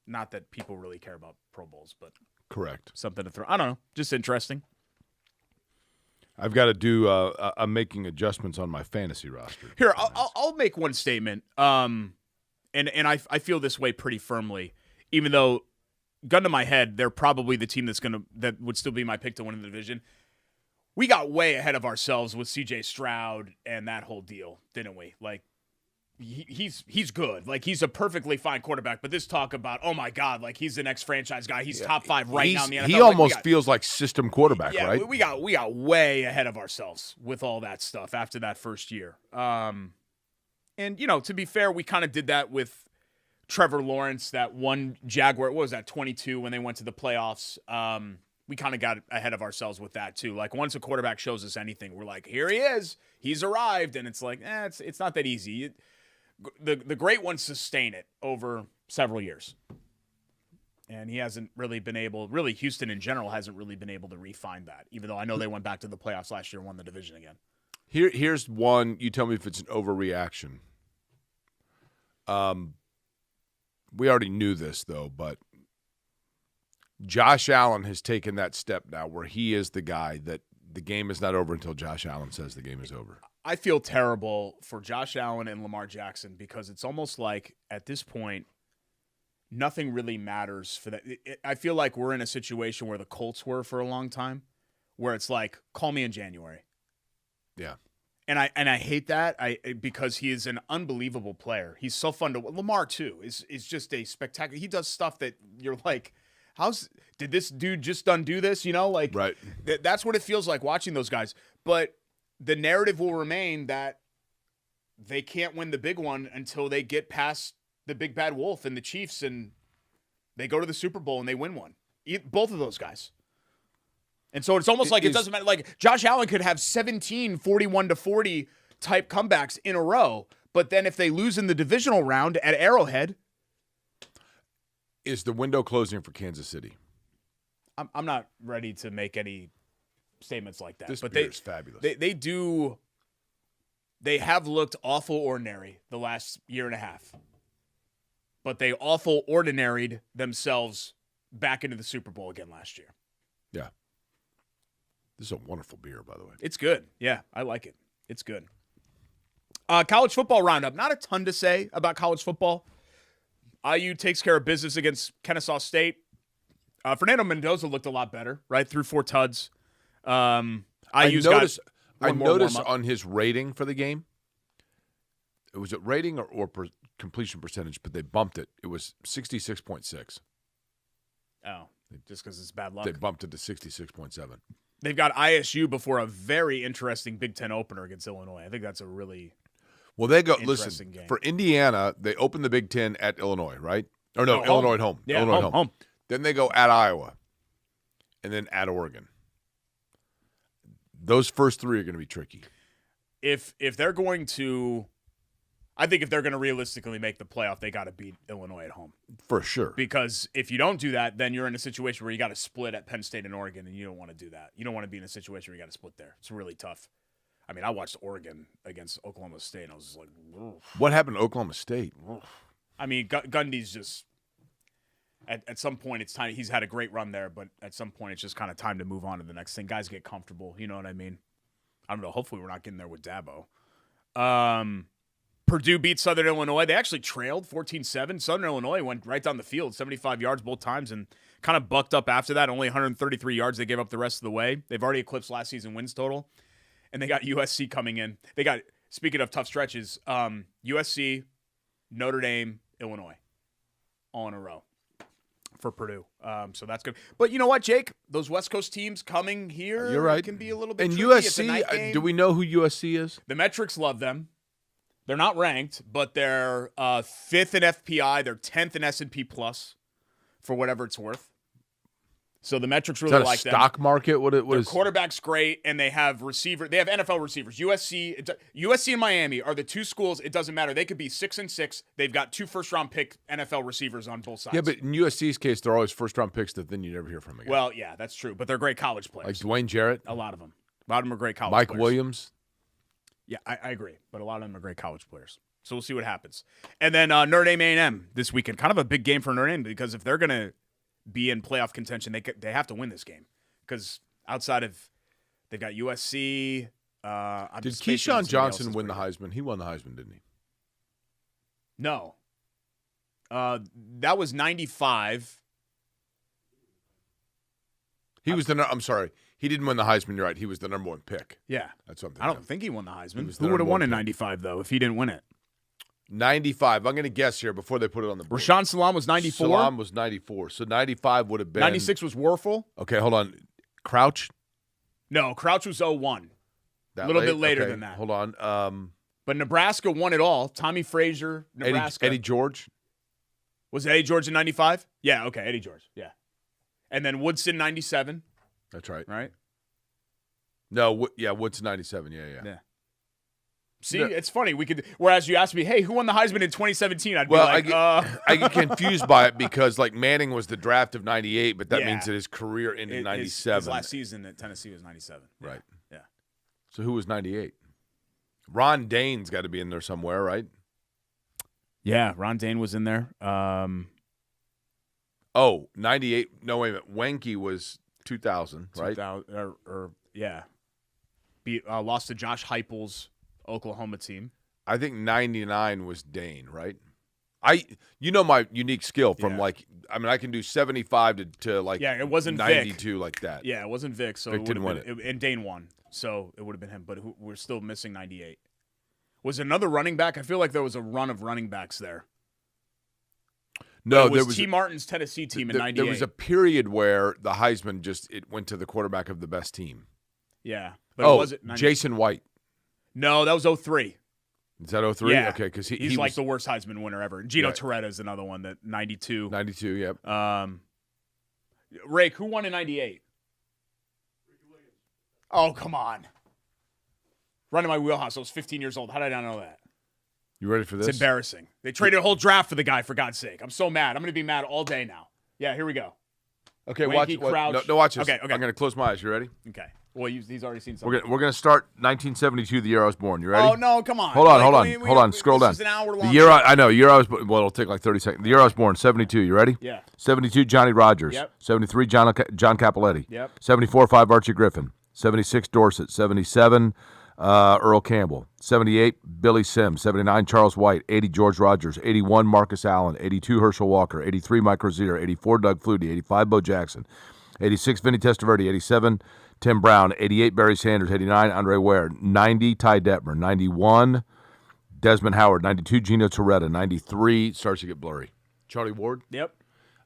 Not that people really care about Pro Bowls, but correct. Something to throw. I don't know. Just interesting. I've got to do. I'm making adjustments on my fantasy roster. Here, I'll make one statement. And I feel this way pretty firmly, even though, gun to my head, they're probably the team that would still be my pick to win the division. We got way ahead of ourselves with C.J. Stroud and that whole deal, didn't we? Like, he's good. Like, he's a perfectly fine quarterback. But this talk about, oh my God, like he's the next franchise guy. He's top 5 right now in the NFL. He almost feels like system quarterback, right? We got way ahead of ourselves with all that stuff after that first year. And to be fair, we kind of did that with Trevor Lawrence, that one Jaguar. What was that, 22 when they went to the playoffs? We kind of got ahead of ourselves with that too. Like, once a quarterback shows us anything, we're like, here he is. He's arrived. And it's like, it's not that easy. The great ones sustain it over several years. And he hasn't really been able, really Houston in general hasn't really been able to refine that, even though I know they went back to the playoffs last year and won the division again. Here's one. You tell me if it's an overreaction. We already knew this, though, but Josh Allen has taken that step now where he is the guy that the game is not over until Josh Allen says the game is over. I feel terrible for Josh Allen and Lamar Jackson because it's almost like at this point, nothing really matters for that. I feel like we're in a situation where the Colts were for a long time, where it's like, call me in January. Yeah. And I hate that because he is an unbelievable player. He's so fun to Lamar too is just a spectacular. He does stuff that you're like, did this dude just undo this? You know, like right. That's what it feels like watching those guys. But the narrative will remain that they can't win the big one until they get past the big bad wolf and the Chiefs, and they go to the Super Bowl and they win one. Both of those guys. And so it's almost like it doesn't matter. Like Josh Allen could have 17 41-40 type comebacks in a row, but then if they lose in the divisional round at Arrowhead, is the window closing for Kansas City? I'm not ready to make any statements like that. This but beer is fabulous. They have looked awful ordinary the last year and a half, but they awful ordinaried themselves back into the Super Bowl again last year. Yeah. This is a wonderful beer, by the way. It's good. Yeah, I like it. It's good. College football roundup. Not a ton to say about college football. IU takes care of business against Kennesaw State. Fernando Mendoza looked a lot better, right? Through 4 tuds. I noticed on his rating for the game, it was a rating or completion percentage, but they bumped it. It was 66.6. Oh, just because it's bad luck. They bumped it to 66.7. They've got ISU before a very interesting Big Ten opener against Illinois. I think that's a really interesting game. For Indiana, they opened the Big Ten at Illinois, right? Or no, Illinois at home. Yeah, Illinois home. Then they go at Iowa, and then at Oregon. Those first 3 are going to be tricky. If they're going to, I think if they're going to realistically make the playoff, they got to beat Illinois at home. For sure. Because if you don't do that, then you're in a situation where you got to split at Penn State and Oregon, and you don't want to do that. You don't want to be in a situation where you got to split there. It's really tough. I mean, I watched Oregon against Oklahoma State, and I was just like, oof. What happened to Oklahoma State? I mean, Gundy's just at some point it's time. He's had a great run there, but at some point it's just kind of time to move on to the next thing. Guys get comfortable. You know what I mean? I don't know. Hopefully we're not getting there with Dabo. Purdue beat Southern Illinois. They actually trailed 14-7. Southern Illinois went right down the field, 75 yards both times, and kind of bucked up after that. Only 133 yards. They gave up the rest of the way. They've already eclipsed last season wins total. And they got USC coming in. They got, speaking of tough stretches, USC, Notre Dame, Illinois, all in a row for Purdue. So that's good. But you know what, Jake? Those West Coast teams coming here You're right. can be a little bit and tricky. USC, It's a night game. do we know who USC is? The metrics love them. They're not ranked, but they're 5th in FPI. They're 10th in S&P Plus for whatever it's worth. So the metrics really like them. Stock market? What Their is quarterback's great, and they have They have NFL receivers. USC and Miami are the 2 schools. It doesn't matter. They could be 6-6. They've got 2 first-round pick NFL receivers on both sides. Yeah, but in USC's case, they're always first-round picks that then you never hear from again. Well, yeah, that's true. But they're great college players. Like Dwayne Jarrett? A lot of them. A lot of them are great college Mike players. Williams? Yeah, I agree. But a lot of them are great college players. So we'll see what happens. And then Notre Dame A&M this weekend. Kind of a big game for Notre Dame because if they're going to be in playoff contention, they have to win this game. Because outside of – they've got USC. Did Keyshawn Johnson win the Heisman? He won the Heisman, didn't he? No. That was 95. He was I'm sorry. He didn't win the Heisman. You're right. He was the number 1 pick. Yeah. That's something. I don't think he won the Heisman. The Who would have won in pick. 95, though, if he didn't win it? 95. I'm going to guess here before they put it on the board. Rashawn Salam was 94. Salam was 94. So 95 would have been. 96 was Werfel. Okay, hold on. Crouch? No, Crouch was 01. That a little late? bit later Okay, than that. Hold on. But Nebraska won it all. Tommy Frazier, Nebraska. Eddie George? Was it Eddie George in 95? Yeah, okay, Eddie George. Yeah. And then Woodson 97. That's right. Right? No, Woodson 97. Yeah. See, it's funny. Whereas you asked me, hey, who won the Heisman in 2017? I'd be like, I get confused by it because like Manning was the draft of 98, but that means that his career ended in 97. His last season at Tennessee was 97. Right. Yeah. So who was 98? Ron Dane's got to be in there somewhere, right? Yeah, Ron Dane was in there. 98. No, wait a minute. Wenke was 2000, right? 2000, yeah. Lost to Josh Heupel's Oklahoma team. I think 99 was Dane, right? My unique skill from I can do 75 to like it wasn't 92 Vic. like that. Yeah, it wasn't Vic, so Vic didn't win it. And Dane won. So it would have been him, but we're still missing 98. Was another running back? I feel like there was a run of running backs there. No, it was there was T. Martin's Tennessee team in 98. There was a period where the Heisman it went to the quarterback of the best team. Yeah. But was it 98? Jason White. No, that was 03. Is that 03? Yeah. Okay, because he's he like was the worst Heisman winner ever. Gino Toretta is another one that 92. 92, yep. Rake, who won in 98? Oh, come on. Running my wheelhouse. I was 15 years old. How did I not know that? You ready for this? It's embarrassing. They traded a whole draft for the guy, for God's sake. I'm so mad. I'm going to be mad all day now. Yeah, here we go. Okay, Wanky, watch. Crouch. No, watch this. Okay. I'm going to close my eyes. You ready? Okay. Well, he's already seen something. We're going to start 1972, the year I was born. You ready? Oh, no, come on. Hold on. Scroll down. This is an hour-long The year show. I know. Year I was. Well, it'll take like 30 seconds. The year I was born, 72. You ready? Yeah. 72, Johnny Rogers. Yep. 73, John Capoletti. Yep. 74, 5, Archie Griffin. 76, Dorset. 77, Earl Campbell. 78, Billy Sims. 79, Charles White. 80, George Rogers. 81, Marcus Allen. 82, Herschel Walker. 83, Mike Rozier. 84, Doug Flutie. 85, Bo Jackson. 86, Vinny Testaverde. 87, Tim Brown. 88, Barry Sanders. 89, Andre Ware. 90, Ty Detmer. 91, Desmond Howard. 92, Gino Toretta. 93, starts to get blurry. Charlie Ward. Yep.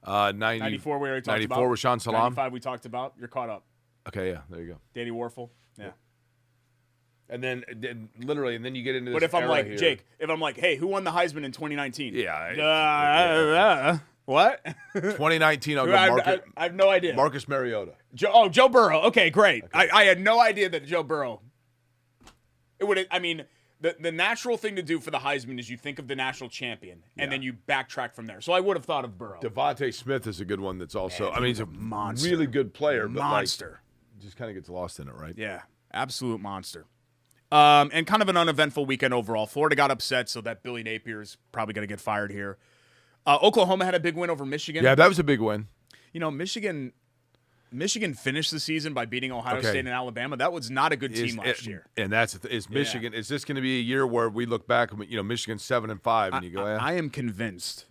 94, we already talked 94, about. Rashawn Salam. 95 we talked about. You're caught up. Okay, yeah, there you go. Danny Warfel. Yeah. And then literally, and then you get into this. But if I'm era like, here. Jake, hey, who won the Heisman in 2019? Yeah. What? 2019, I'll go I have no idea. Marcus Mariota. Joe Burrow. Okay, great. Okay. I had no idea that Joe Burrow. It would. I mean, the natural thing to do for the Heisman is you think of the national champion and then you backtrack from there. So I would have thought of Burrow. Devontae Smith is a good one. That's also. Man, I mean, he's a monster. really good player, but monster. Just kind of gets lost in it, right? Yeah, absolute monster. And kind of an uneventful weekend overall. Florida got upset, so that Billy Napier is probably going to get fired here. Oklahoma had a big win over Michigan. Yeah, that was a big win. You know, Michigan finished the season by beating Ohio State and Alabama. That was not a good team last year. And is Michigan. Is this going to be a year where we look back, Michigan's 7-5, and you go, I am convinced,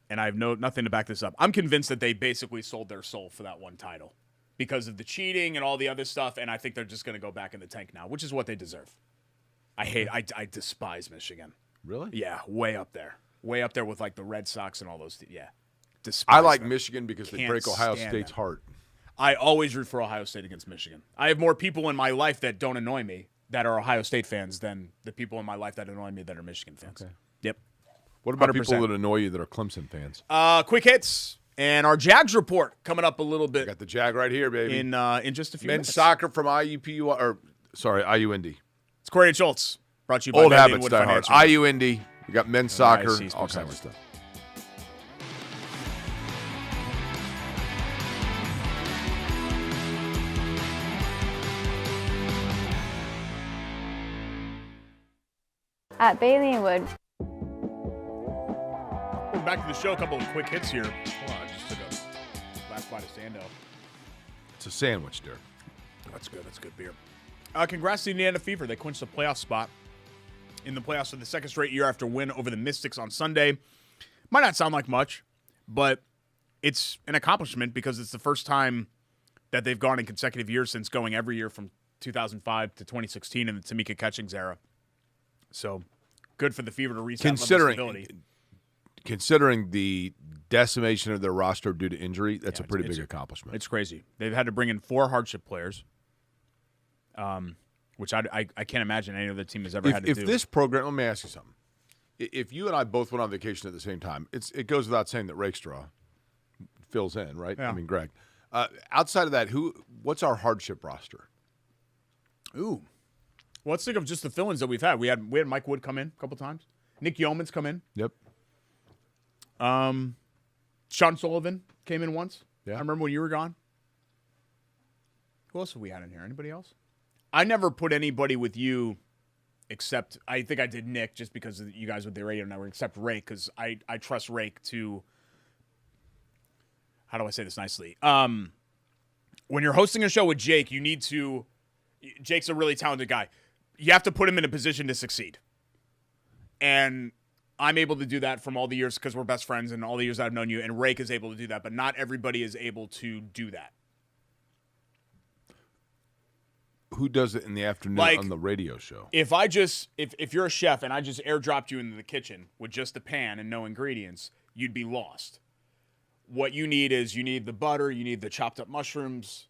and I have nothing to back this up. I'm convinced that they basically sold their soul for that one title because of the cheating and all the other stuff, and I think they're just going to go back in the tank now, which is what they deserve. I despise Michigan. Really? Yeah, way up there. Way up there with like the Red Sox and all those. Yeah. Despise I like them. Michigan because they Can't break Ohio stand State's them. heart. I always root for Ohio State against Michigan. I have more people in my life that don't annoy me that are Ohio State fans than the people in my life that annoy me that are Michigan fans. Okay. Yep. What about 100%. people that annoy you that are Clemson fans? Quick hits and our Jags report coming up a little bit. Got the Jag right here, baby. In just a few Men's minutes. soccer from IUND. It's Corey and Schultz. Brought to you by Old Van habits Leeuwenhoek die hard. Financial. IUND. We got men's soccer, ISC all Sports kinds of Network. stuff. At Bailey and Wood. We're back to the show. A couple of quick hits here. Hold on, I just took a last bite of Sando. It's a sandwich, Derek. That's good. That's good beer. Congrats to the Indiana Fever. They clinched the playoff spot in the playoffs for the second straight year after a win over the Mystics on Sunday. Might not sound like much, but it's an accomplishment because it's the first time that they've gone in consecutive years since going every year from 2005 to 2016 in the Tamika Catchings era. So good for the Fever to reach that level of stability. Considering the decimation of their roster due to injury, that's a pretty big accomplishment. It's crazy. They've had to bring in 4 hardship players, which I can't imagine any other team has ever had to do. If this program, let me ask you something. If you and I both went on vacation at the same time, it goes without saying that Rakestraw fills in, right? Yeah. I mean, Greg. Outside of that, what's our hardship roster? Ooh. Well, let's think of just the fill-ins that we've had. We had Mike Wood come in a couple times. Nick Yeoman's come in. Yep. Sean Sullivan came in once. Yeah. I remember when you were gone. Who else have we had in here? Anybody else? I never put anybody with you except, I think I did Nick just because of you guys with the radio network, except Rake, because I trust Rake to, how do I say this nicely? When you're hosting a show with Jake, Jake's a really talented guy. You have to put him in a position to succeed. And I'm able to do that from all the years because we're best friends and all the years I've known you, and Rake is able to do that, but not everybody is able to do that. Who does it in the afternoon Like, on the radio show? If you're a chef and I just airdropped you into the kitchen with just a pan and no ingredients, you'd be lost. What you need is the butter, you need the chopped up mushrooms,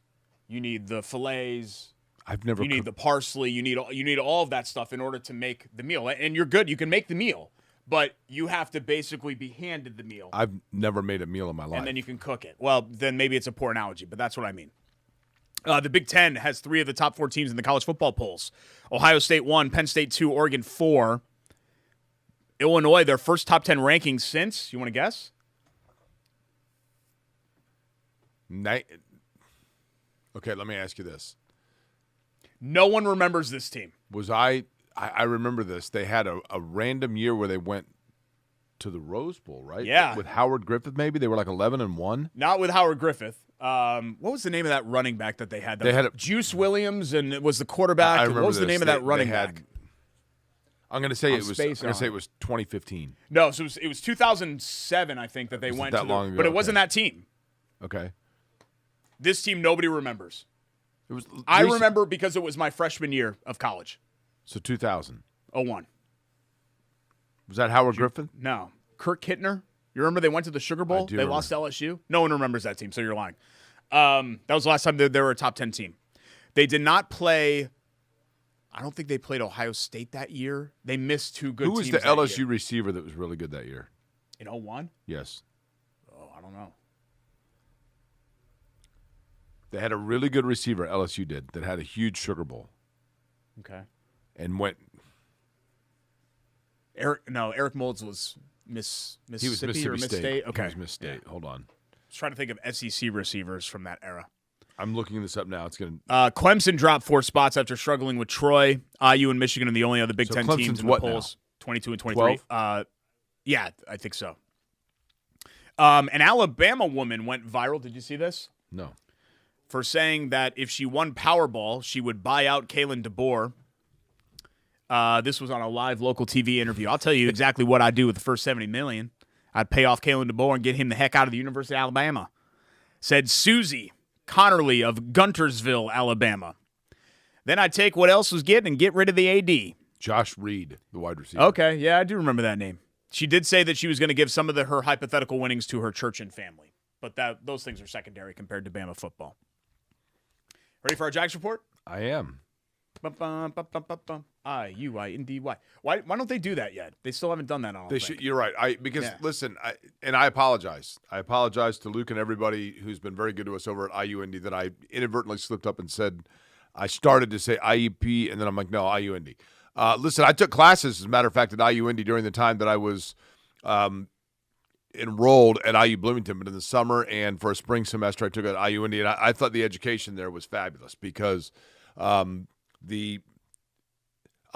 you need the fillets. You need the parsley. You need all of that stuff in order to make the meal. And you're good. You can make the meal, but you have to basically be handed the meal. I've never made a meal in my life. And then you can cook it. Well, then maybe it's a poor analogy, but that's what I mean. The Big Ten has 3 of the top 4 teams in the college football polls. Ohio State 1, Penn State 2, Oregon 4. Illinois, their first top 10 rankings since, you want to guess? Okay, let me ask you this. No one remembers this team. I remember this. They had a random year where they went to the Rose Bowl, right? Yeah. With Howard Griffith, maybe? They were like 11-1? Not with Howard Griffith. What was the name of that running back that they had? They had Juice Williams, and it was the quarterback. I remember what was the name of that running had, back? I'm going to say it was 2015. No, so it was 2007, I think, that they went that long ago? But it wasn't that team. Okay. This team nobody remembers. I remember because it was my freshman year of college. So 2000. 01. Was that Howard Griffith? No. Kirk Kittner. You remember they went to the Sugar Bowl? They lost to LSU? No one remembers that team, so you're lying. That was the last time they were a top 10 team. They did not play – I don't think they played Ohio State that year. They missed 2 good teams. Who was the LSU receiver that was really good that year? In 01? Yes. Oh, I don't know. They had a really good receiver, LSU did, that had a huge Sugar Bowl. Okay. And went. Eric Moulds was Mississippi. He was Mississippi State. Okay. He was Miss State. Yeah. Hold on. I was trying to think of SEC receivers from that era. I'm looking this up now. It's going to. Clemson dropped 4 spots after struggling with Troy. IU and Michigan are the only other Big Ten Clemson's teams in the what polls. Now? 22 and 23. Yeah, I think so. An Alabama woman went viral. Did you see this? No. For saying that if she won Powerball, she would buy out Kalen DeBoer. This was on a live local TV interview. I'll tell you exactly what I'd do with the first $70 million. I'd pay off Kalen DeBoer and get him the heck out of the University of Alabama. Said Susie Connerly of Guntersville, Alabama. Then I'd take what else was getting and get rid of the AD. Josh Reed, the wide receiver. Okay, yeah, I do remember that name. She did say that she was going to give some of her hypothetical winnings to her church and family. But those things are secondary compared to Bama football. Ready for our Jags report? I am. I-U-I-N-D-Y. Why don't they do that yet? They still haven't done that on. They should. You're right. Listen, I apologize. I apologize to Luke and everybody who's been very good to us over at IUND that I inadvertently slipped up and said I started to say IEP and then I'm like, no, IUND. Listen, I took classes, as a matter of fact, at IUND during the time that I was enrolled at IU Bloomington, but in the summer and for a spring semester I took at IUND, and I thought the education there was fabulous because a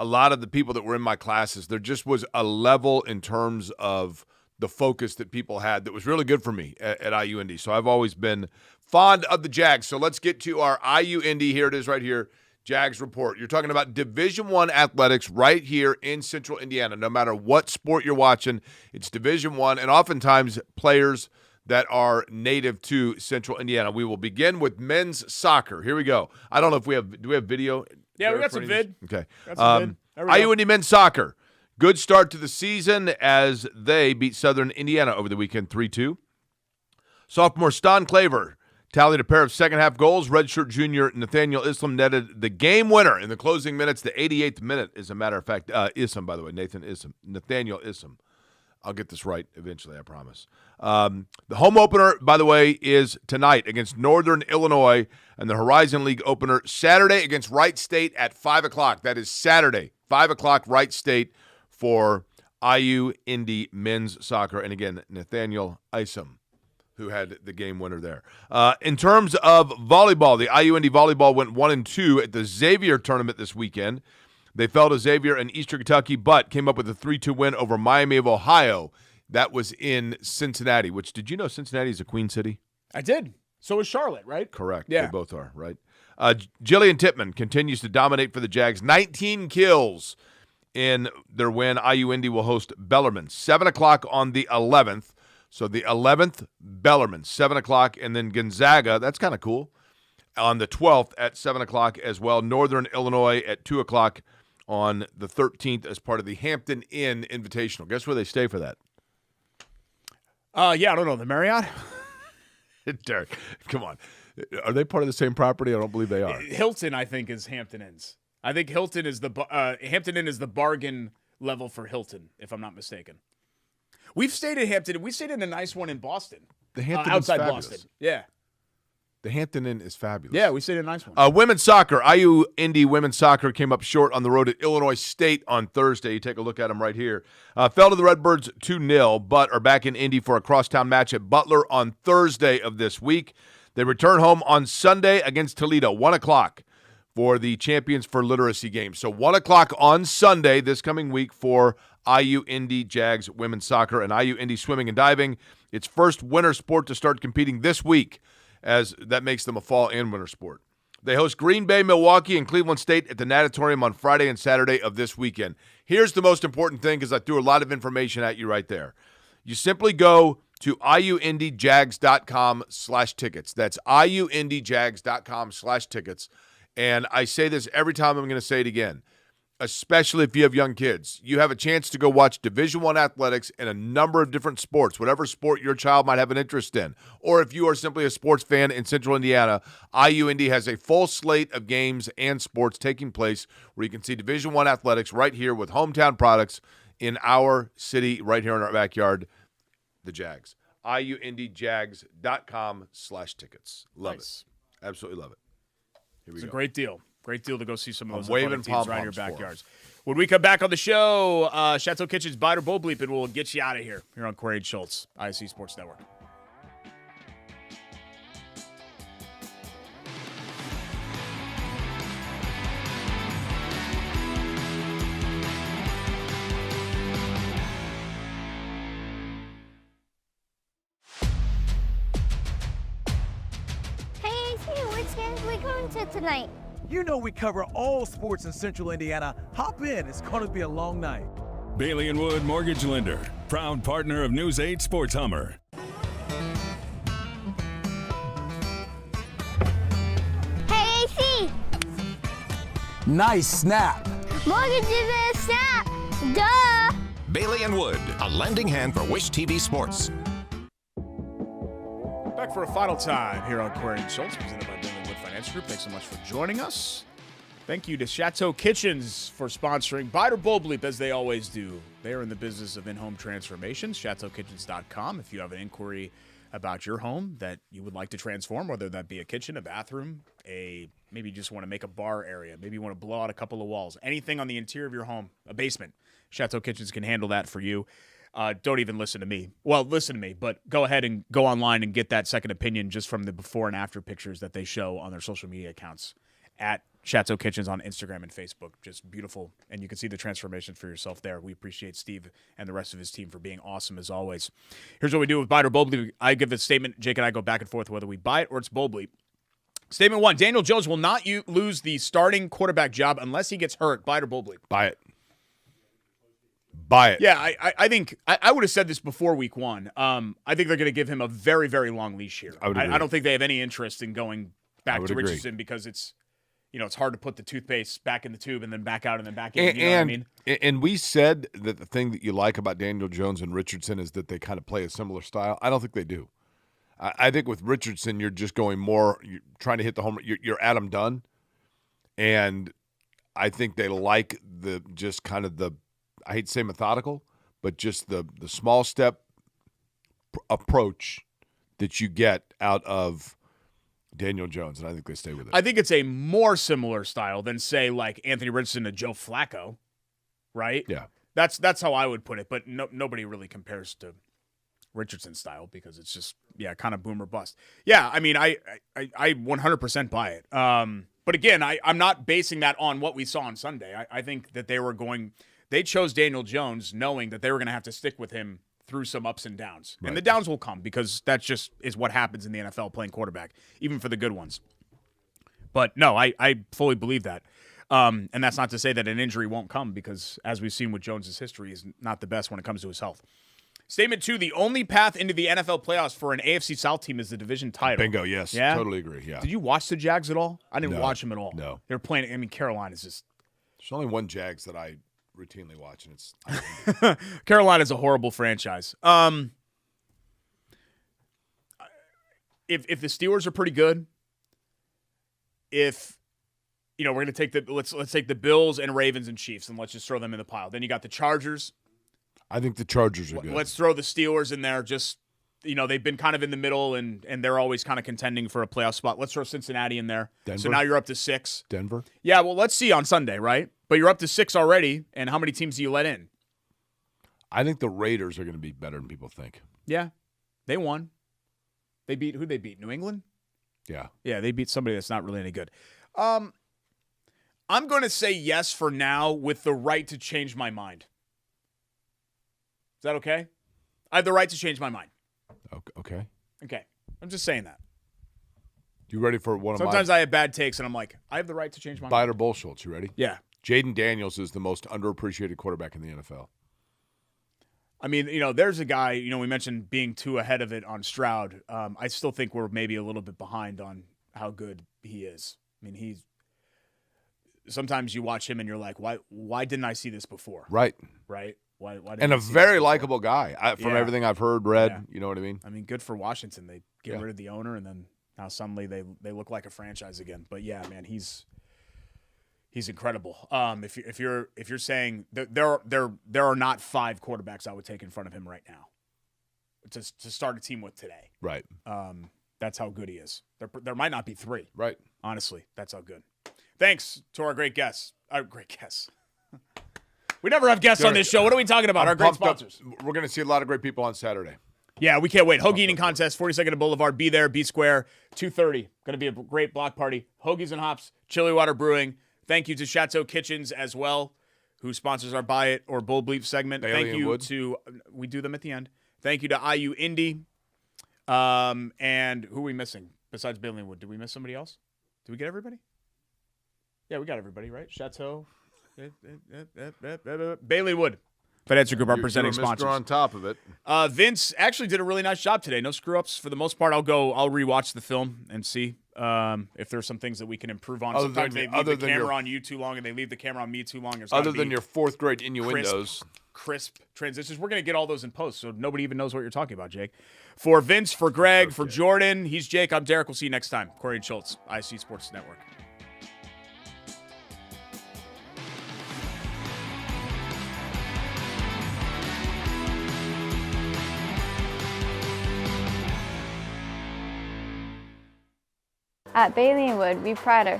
lot of the people that were in my classes, there just was a level in terms of the focus that people had that was really good for me at IUND. So I've always been fond of the Jags. So let's get to our IUND. Here it is right here. Jags report. You're talking about Division I athletics right here in Central Indiana. No matter what sport you're watching, it's Division I, and oftentimes players that are native to Central Indiana. We will begin with men's soccer. Here we go. I don't know if do we have video? Yeah, we got some vid. Okay. IUND men's soccer. Good start to the season as they beat Southern Indiana over the weekend 3-2. Sophomore Stan Claver tallied a pair of second-half goals. Redshirt junior Nathaniel Islam netted the game winner in the closing minutes. The 88th minute, as a matter of fact. Islam, by the way, Nathaniel Islam. I'll get this right eventually, I promise. The home opener, by the way, is tonight against Northern Illinois, and the Horizon League opener Saturday against Wright State at 5 o'clock. That is Saturday, 5 o'clock, Wright State for IU Indy men's soccer. And again, Nathaniel Isam, who had the game winner there. In terms of volleyball, the IU Indy volleyball went 1-2 at the Xavier tournament this weekend. They fell to Xavier in Eastern Kentucky, but came up with a 3-2 win over Miami of Ohio. That was in Cincinnati, which, did you know Cincinnati is a queen city? I did. So is Charlotte, right? Correct. Yeah. They both are, right? Jillian Tippmann continues to dominate for the Jags. 19 kills in their win. IU Indy will host Bellarmine. 7 o'clock on the 11th. So the 11th, Bellarmine, 7 o'clock, and then Gonzaga. That's kind of cool. on the 12th at 7 o'clock as well. Northern Illinois at 2 o'clock on the 13th as part of the Hampton Inn Invitational. Guess where they stay for that? Yeah, I don't know. The Marriott? Derek, come on. Are they part of the same property? I don't believe they are. Hilton, I think, is Hampton Inn's. I think Hilton is Hampton Inn is the bargain level for Hilton, if I'm not mistaken. We've stayed at Hampton. We stayed in a nice one in Boston. The Hampton outside Inn's fabulous. Boston. Yeah. The Hampton Inn is fabulous. Yeah, we stayed in a nice one. Women's soccer, IU Indy women's soccer came up short on the road at Illinois State on Thursday. You take a look at them right here. Fell to the Redbirds 2-0, but are back in Indy for a crosstown match at Butler on Thursday of this week. They return home on Sunday against Toledo, 1 o'clock for the Champions for Literacy game. So 1 o'clock on Sunday this coming week for IU Indy Jags women's soccer and IU Indy swimming and diving. Its first winter sport to start competing this week, as that makes them a fall and winter sport. They host Green Bay, Milwaukee, and Cleveland State at the Natatorium on Friday and Saturday of this weekend. Here's the most important thing, because I threw a lot of information at you right there. You simply go to iuindyjags.com/tickets. That's iuindyjags.com/tickets. And I say this every time, I'm going to say it again, especially if you have young kids. You have a chance to go watch Division I athletics in a number of different sports, whatever sport your child might have an interest in. Or if you are simply a sports fan in Central Indiana, IU Indy has a full slate of games and sports taking place where you can see Division I athletics right here with hometown products in our city, right here in our backyard, the Jags. iuindyjags.com/tickets. Love it. Absolutely love it. Here we go. It's a great deal. Great deal to go see some of those waving athletic teams around your pom-poms for backyards. When we come back on the show, Chateau Kitchen's Bite or Bowl Bleep, and we'll get you out of here on Corey and Schultz, ISC Sports Network. Hey, AC, which games are we going to tonight? You know we cover all sports in Central Indiana. Hop in. It's going to be a long night. Bailey and Wood Mortgage Lender, proud partner of News 8 Sports Hummer. Hey, AC, Nice snap. mortgage is a snap. Duh. Bailey and Wood, a lending hand for Wish TV Sports. Back for a final time here on Corey and Schultz, presented by Brewing Financial Group. Thanks so much for joining us. Thank you to Chateau Kitchens for sponsoring Bite or Bowl Bleep, as they always do. They are in the business of in-home transformations. ChateauKitchens.com. If you have an inquiry about your home that you would like to transform, whether that be a kitchen, a bathroom, maybe you just want to make a bar area, maybe you want to blow out a couple of walls, anything on the interior of your home, a basement, Chateau Kitchens can handle that for you. Don't even listen to me. Well, listen to me, but go ahead and go online and get that second opinion just from the before and after pictures that they show on their social media accounts at Chateau Kitchens on Instagram and Facebook. Just beautiful. And you can see the transformation for yourself there. We appreciate Steve and the rest of his team for being awesome as always. Here's what we do with Bite or Bowl Bleep. I give a statement. Jake and I go back and forth whether we buy it or it's Bowl Bleep. Statement 1, Daniel Jones will not lose the starting quarterback job unless he gets hurt. Bite or Bowl Bleep? Buy it. Buy it. Yeah, I think I would have said this before week 1. I think they're going to give him a very, very long leash here. I don't think they have any interest in going back to Richardson because it's hard to put the toothpaste back in the tube and then back out and then back in. You know what I mean? And we said that the thing that you like about Daniel Jones and Richardson is that they kind of play a similar style. I don't think they do. I think with Richardson, you're just going more, you're trying to hit the home, you're Adam Dunn. And I think they like I hate to say methodical, but just the small step approach that you get out of Daniel Jones, and I think they stay with it. I think it's a more similar style than, say, like Anthony Richardson to Joe Flacco, right? Yeah. That's how I would put it, but nobody really compares to Richardson's style because it's just, kind of boom or bust. Yeah, I mean, I 100% buy it. But again, I'm not basing that on what we saw on Sunday. I think that they chose Daniel Jones knowing that they were going to have to stick with him through some ups and downs. Right. And the downs will come because that just is what happens in the NFL playing quarterback, even for the good ones. But no, I fully believe that. And that's not to say that an injury won't come because, as we've seen with Jones's history, is not the best when it comes to his health. Statement 2, the only path into the NFL playoffs for an AFC South team is the division title. Bingo, yes. Yeah? Totally agree, yeah. Did you watch the Jags at all? I didn't No. watch them at all. No. They were playing, I mean, Carolina's just... There's only one Jags that I routinely watch, and it's... Carolina's a horrible franchise. If the Steelers are pretty good, if... You know, we're going to take let's take the Bills and Ravens and Chiefs, and let's just throw them in the pile. Then you got the Chargers. I think the Chargers are good. Let's throw the Steelers in there. Just, you know, they've been kind of in the middle, and they're always kind of contending for a playoff spot. Let's throw Cincinnati in there. Denver? So now you're up to 6. Denver? Yeah, well, let's see on Sunday, right? But you're up to 6 already, and how many teams do you let in? I think the Raiders are going to be better than people think. Yeah, they won. Who'd they beat? New England? Yeah. Yeah, they beat somebody that's not really any good. I'm going to say yes for now with the right to change my mind. Is that okay? I have the right to change my mind. Okay. Okay. I'm just saying that. You ready for one of my... Sometimes I have bad takes, and I'm like, I have the right to change my mind. Bite or bullshit, you ready? Yeah. Jaden Daniels is the most underappreciated quarterback in the NFL. I mean, you know, there's a guy, you know, we mentioned being too ahead of it on Stroud. I still think we're maybe a little bit behind on how good he is. I mean, sometimes you watch him and you're like, why didn't I see this before? Right. Right? Why didn't And I a see very this likable guy. From Yeah. everything I've heard, read, Yeah. you know what I mean? I mean, good for Washington. They get rid of the owner, and then now suddenly they look like a franchise again. But yeah, man, he's incredible. If you're saying that there are not 5 quarterbacks I would take in front of him right now to start a team with today. Right. That's how good he is. There might not be 3. Right. Honestly, that's how good. Thanks to our great guests. Our great guests. We never have guests on this show. What are we talking about? Our great sponsors. We're going to see a lot of great people on Saturday. Yeah, we can't wait. Hoagie eating contest, 42nd and Boulevard. Be there, be square, 2:30. Going to be a great block party. Hoagies and Hops, Chili Water Brewing. Thank you to Chateau Kitchens as well, who sponsors our Buy It or Bull Bleep segment. Bailey Thank you Wood. to, we do them at the end. Thank you to IU Indy. And who are we missing besides Bailey and Wood? Did we miss somebody else? Did we get everybody? Yeah, we got everybody, right? Chateau. Bailey Wood. Financial Group, our presenting You're a Mr. sponsors. on top of it. Vince actually did a really nice job today. No screw-ups. For the most part, I'll rewatch the film and see if there's some things that we can improve on. Sometimes they leave the camera on you too long, and they leave the camera on me too long. Other than your 4th grade innuendos. Crisp transitions. We're going to get all those in post, so nobody even knows what you're talking about, Jake. For Vince, for Greg, for Jordan, he's Jake. I'm Derek. We'll see you next time. Corey and Schultz, ISC Sports Network. At Bailey & Wood, we pride ourselves